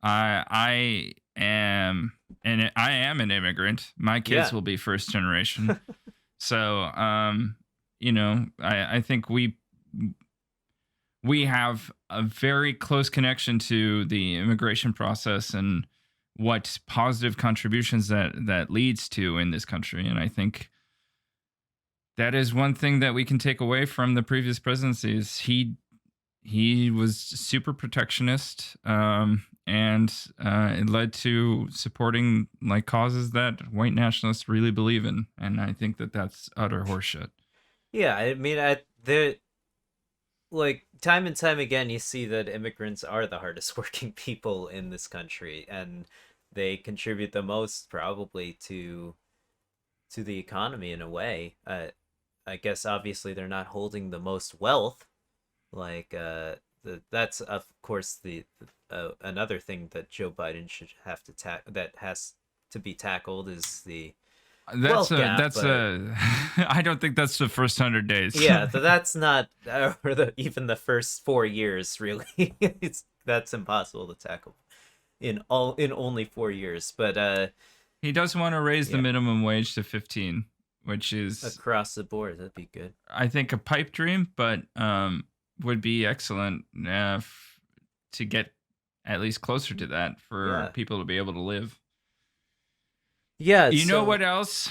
[SPEAKER 2] I am and I am an immigrant. My kids
[SPEAKER 1] Yeah.
[SPEAKER 2] will be first generation. So I think we have a very close connection to the immigration process and what positive contributions that leads to in this country. And I think that is one thing that we can take away from the previous presidencies. He was super protectionist, and it led to supporting like causes that white nationalists really believe in, and I think that that's utter horseshit.
[SPEAKER 1] Yeah, I mean, like time and time again, you see that immigrants are the hardest working people in this country, and they contribute the most probably to the economy in a way. I guess obviously they're not holding the most wealth. Like that's of course the another thing that Joe Biden should have to that has to be tackled is the wealth gap.
[SPEAKER 2] That's
[SPEAKER 1] But
[SPEAKER 2] a I don't think that's the first 100 days.
[SPEAKER 1] yeah, that's not or even the first 4 years really. That's impossible to tackle in only 4 years. But
[SPEAKER 2] He does want to raise the
[SPEAKER 1] yeah,
[SPEAKER 2] minimum wage to 15, which is
[SPEAKER 1] across the board, that'd be good.
[SPEAKER 2] I think a pipe dream, but would be excellent to get at least closer to that for
[SPEAKER 1] Yeah,
[SPEAKER 2] people to be able to live.
[SPEAKER 1] yeah.
[SPEAKER 2] You know
[SPEAKER 1] So
[SPEAKER 2] what else?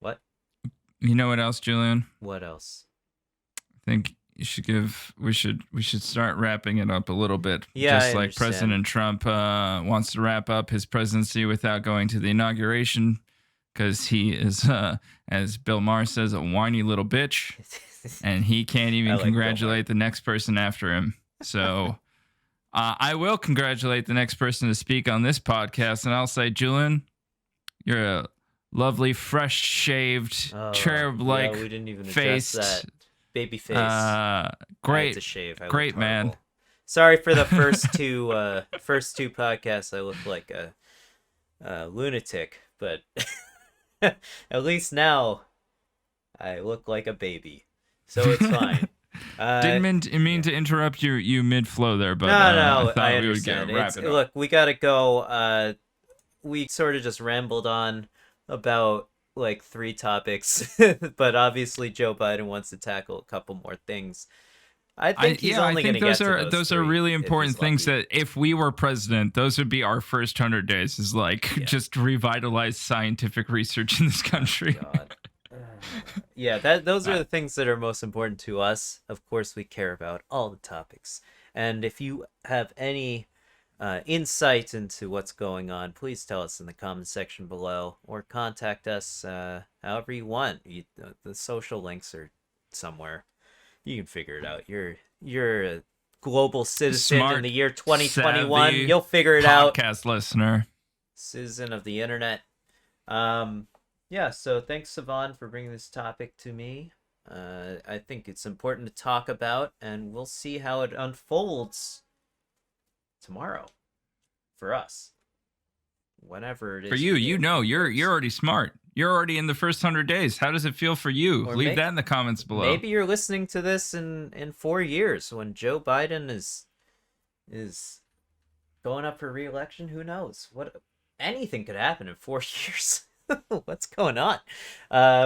[SPEAKER 1] what?
[SPEAKER 2] You know what else, Julian?
[SPEAKER 1] What else?
[SPEAKER 2] I think we should start wrapping it up a little bit.
[SPEAKER 1] Yeah, I
[SPEAKER 2] Just like
[SPEAKER 1] understand.
[SPEAKER 2] President Trump wants to wrap up his presidency without going to the inauguration because he is, as Bill Maher says, a whiny little bitch, and he can't
[SPEAKER 1] I
[SPEAKER 2] even
[SPEAKER 1] like Bill Maher.
[SPEAKER 2] congratulate the next person after him. So I will congratulate the next person to speak on this podcast, and I'll say, Julian, you're a lovely, fresh-shaved,
[SPEAKER 1] Oh,
[SPEAKER 2] cherub-like
[SPEAKER 1] yeah, we didn't even address
[SPEAKER 2] faced,
[SPEAKER 1] that. Baby face. I had
[SPEAKER 2] great,
[SPEAKER 1] to shave. I
[SPEAKER 2] great
[SPEAKER 1] looked
[SPEAKER 2] man.
[SPEAKER 1] horrible. Sorry for the first two podcasts. I looked like a lunatic, but at least now I look like a baby, so it's fine.
[SPEAKER 2] Didn't mean to interrupt you mid flow there, but
[SPEAKER 1] No,
[SPEAKER 2] I thought
[SPEAKER 1] I
[SPEAKER 2] we would
[SPEAKER 1] understand.
[SPEAKER 2] wrap it up.
[SPEAKER 1] Look, we gotta go. We sort of just rambled on about like 3 topics, but obviously Joe Biden wants to tackle a couple more things. I think he's only going to get to
[SPEAKER 2] those are
[SPEAKER 1] 3
[SPEAKER 2] really
[SPEAKER 1] if
[SPEAKER 2] important
[SPEAKER 1] he's
[SPEAKER 2] things
[SPEAKER 1] lucky.
[SPEAKER 2] that if we were president, those would be our first 100 days. Is like
[SPEAKER 1] Yeah.
[SPEAKER 2] just revitalize scientific research in this country.
[SPEAKER 1] Oh, God. Yeah, those are the things that are most important to us. Of course, we care about all the topics. And if you have any insight into what's going on, please tell us in the comment section below or contact us however you want. The social links are somewhere. You can figure it out. You're a global citizen
[SPEAKER 2] Smart,
[SPEAKER 1] in the year 2021.
[SPEAKER 2] savvy
[SPEAKER 1] You'll figure it out.
[SPEAKER 2] Podcast listener.
[SPEAKER 1] Citizen of the internet. Yeah, so thanks, Savon, for bringing this topic to me. I think it's important to talk about, and we'll see how it unfolds tomorrow for us. Whenever it is
[SPEAKER 2] For you, you're already smart. You're already in the first 100 days. How does it feel for you?
[SPEAKER 1] Or
[SPEAKER 2] Leave that in the comments below.
[SPEAKER 1] Maybe you're listening to this in 4 years when Joe Biden is going up for re-election. Who knows? Anything could happen in 4 years. What's going on?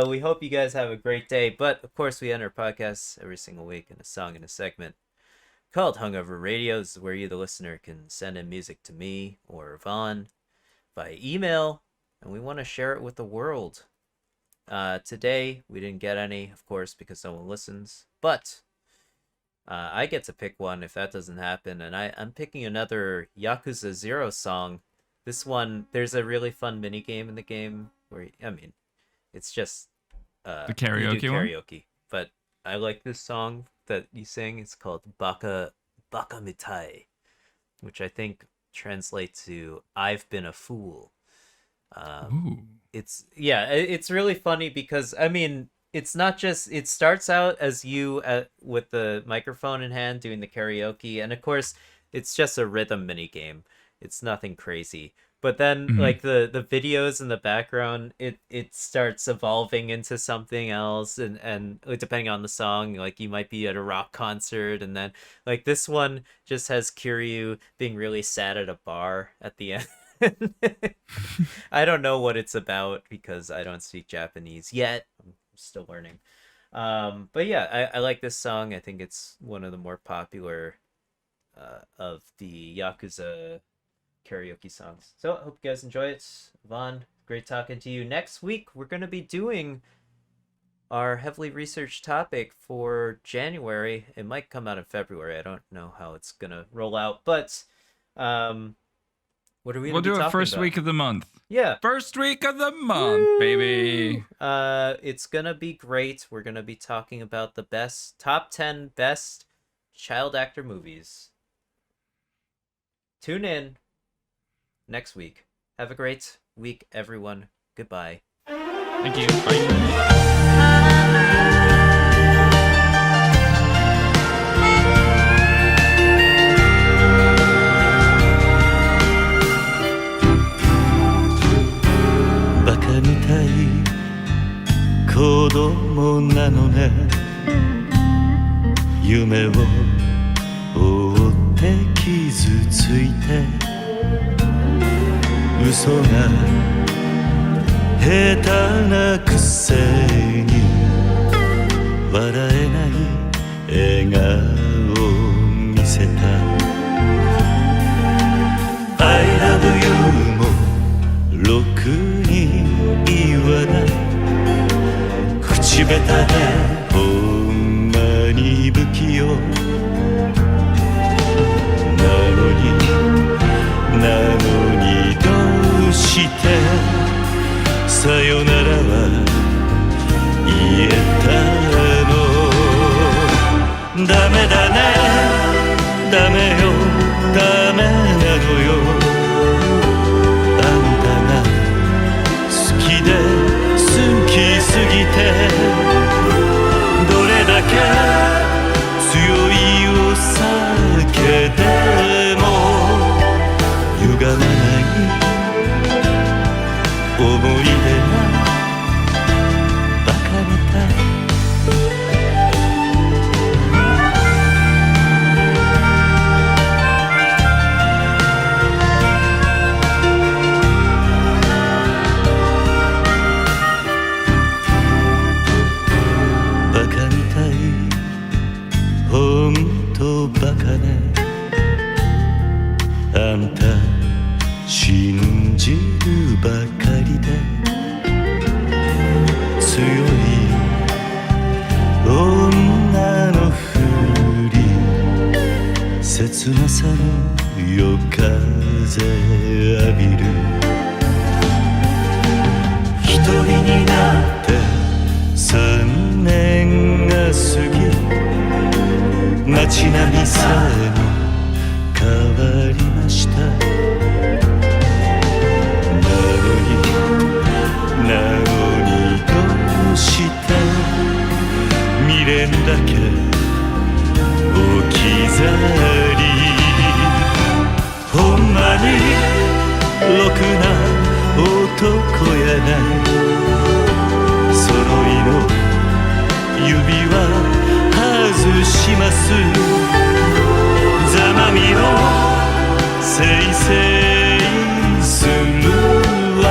[SPEAKER 1] We hope you guys have a great day. But of course, we end our podcasts every single week in a song in a segment called Hungover Radio. This is where you, the listener, can send in music to me or Yvonne by email, and we want to share it with the world. Today, we didn't get any, of course, because no one listens. But I get to pick one if that doesn't happen, and I'm picking another Yakuza 0 song. This one, there's a really fun mini game in the game where, it's just
[SPEAKER 2] The karaoke one?
[SPEAKER 1] karaoke. But I like this song that you sing. It's called Baka Mitai, which I think translates to "I've been a fool."
[SPEAKER 2] Ooh.
[SPEAKER 1] It's really funny because it's not just, it starts out as you with the microphone in hand doing the karaoke, and of course it's just a rhythm mini game. It's nothing crazy, But then
[SPEAKER 2] Mhm.
[SPEAKER 1] like the videos in the background, it starts evolving into something else, and like, depending on the song, like you might be at a rock concert, and then like this one just has Kiryu being really sad at a bar at the end. I don't know what it's about because I don't speak Japanese yet. I'm still learning. But yeah, I like this song. I think it's one of the more popular of the Yakuza karaoke songs. So I hope you guys enjoy it. Vaughn, great talking to you. Next week, we're going to be doing our heavily researched topic for January. It might come out in February. I don't know how it's going to roll out, but um, what are we
[SPEAKER 2] We'll
[SPEAKER 1] going to be
[SPEAKER 2] do it
[SPEAKER 1] talking
[SPEAKER 2] first
[SPEAKER 1] about?
[SPEAKER 2] week of the month.
[SPEAKER 1] Yeah.
[SPEAKER 2] First week of the month, baby.
[SPEAKER 1] It's gonna be great. We're gonna be talking about the top 10 best child actor movies. Tune in next week. Have a great week, everyone. Goodbye.
[SPEAKER 2] Thank you. Bye.
[SPEAKER 3] バカみたい子供なのね夢を追って傷ついて嘘が下手なくせに笑えない笑顔を見せた I love you もろくに言わない口下手でほんまに不器用なのにどうしてさよならは言えたのダメだねダメよダメなのよあんたが好きで好きすぎてどれだけ強いお酒でも歪まない思い出がバカみたいバカみたいほんとバカねあんた信じるばかりで強い女のふり切なさの夜風浴びる一人になって3年が過ぎ街並みさえも変わりましたなのにどうして未練だけ置き去りほんまにろくな男やない揃いの指輪外しますざまみろせいせいするわ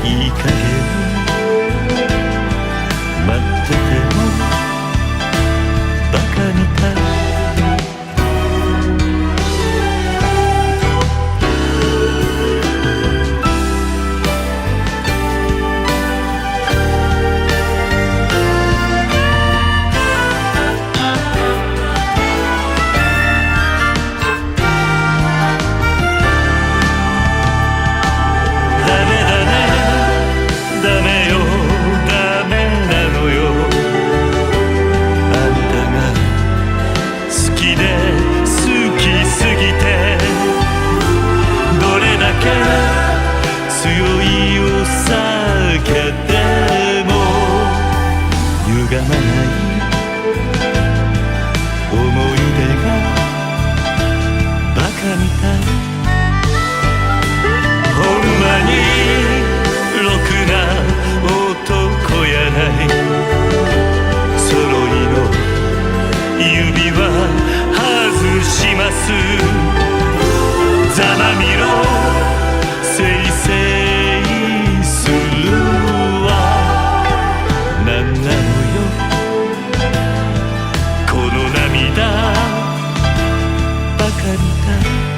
[SPEAKER 3] いい加減待っててもバカみたいた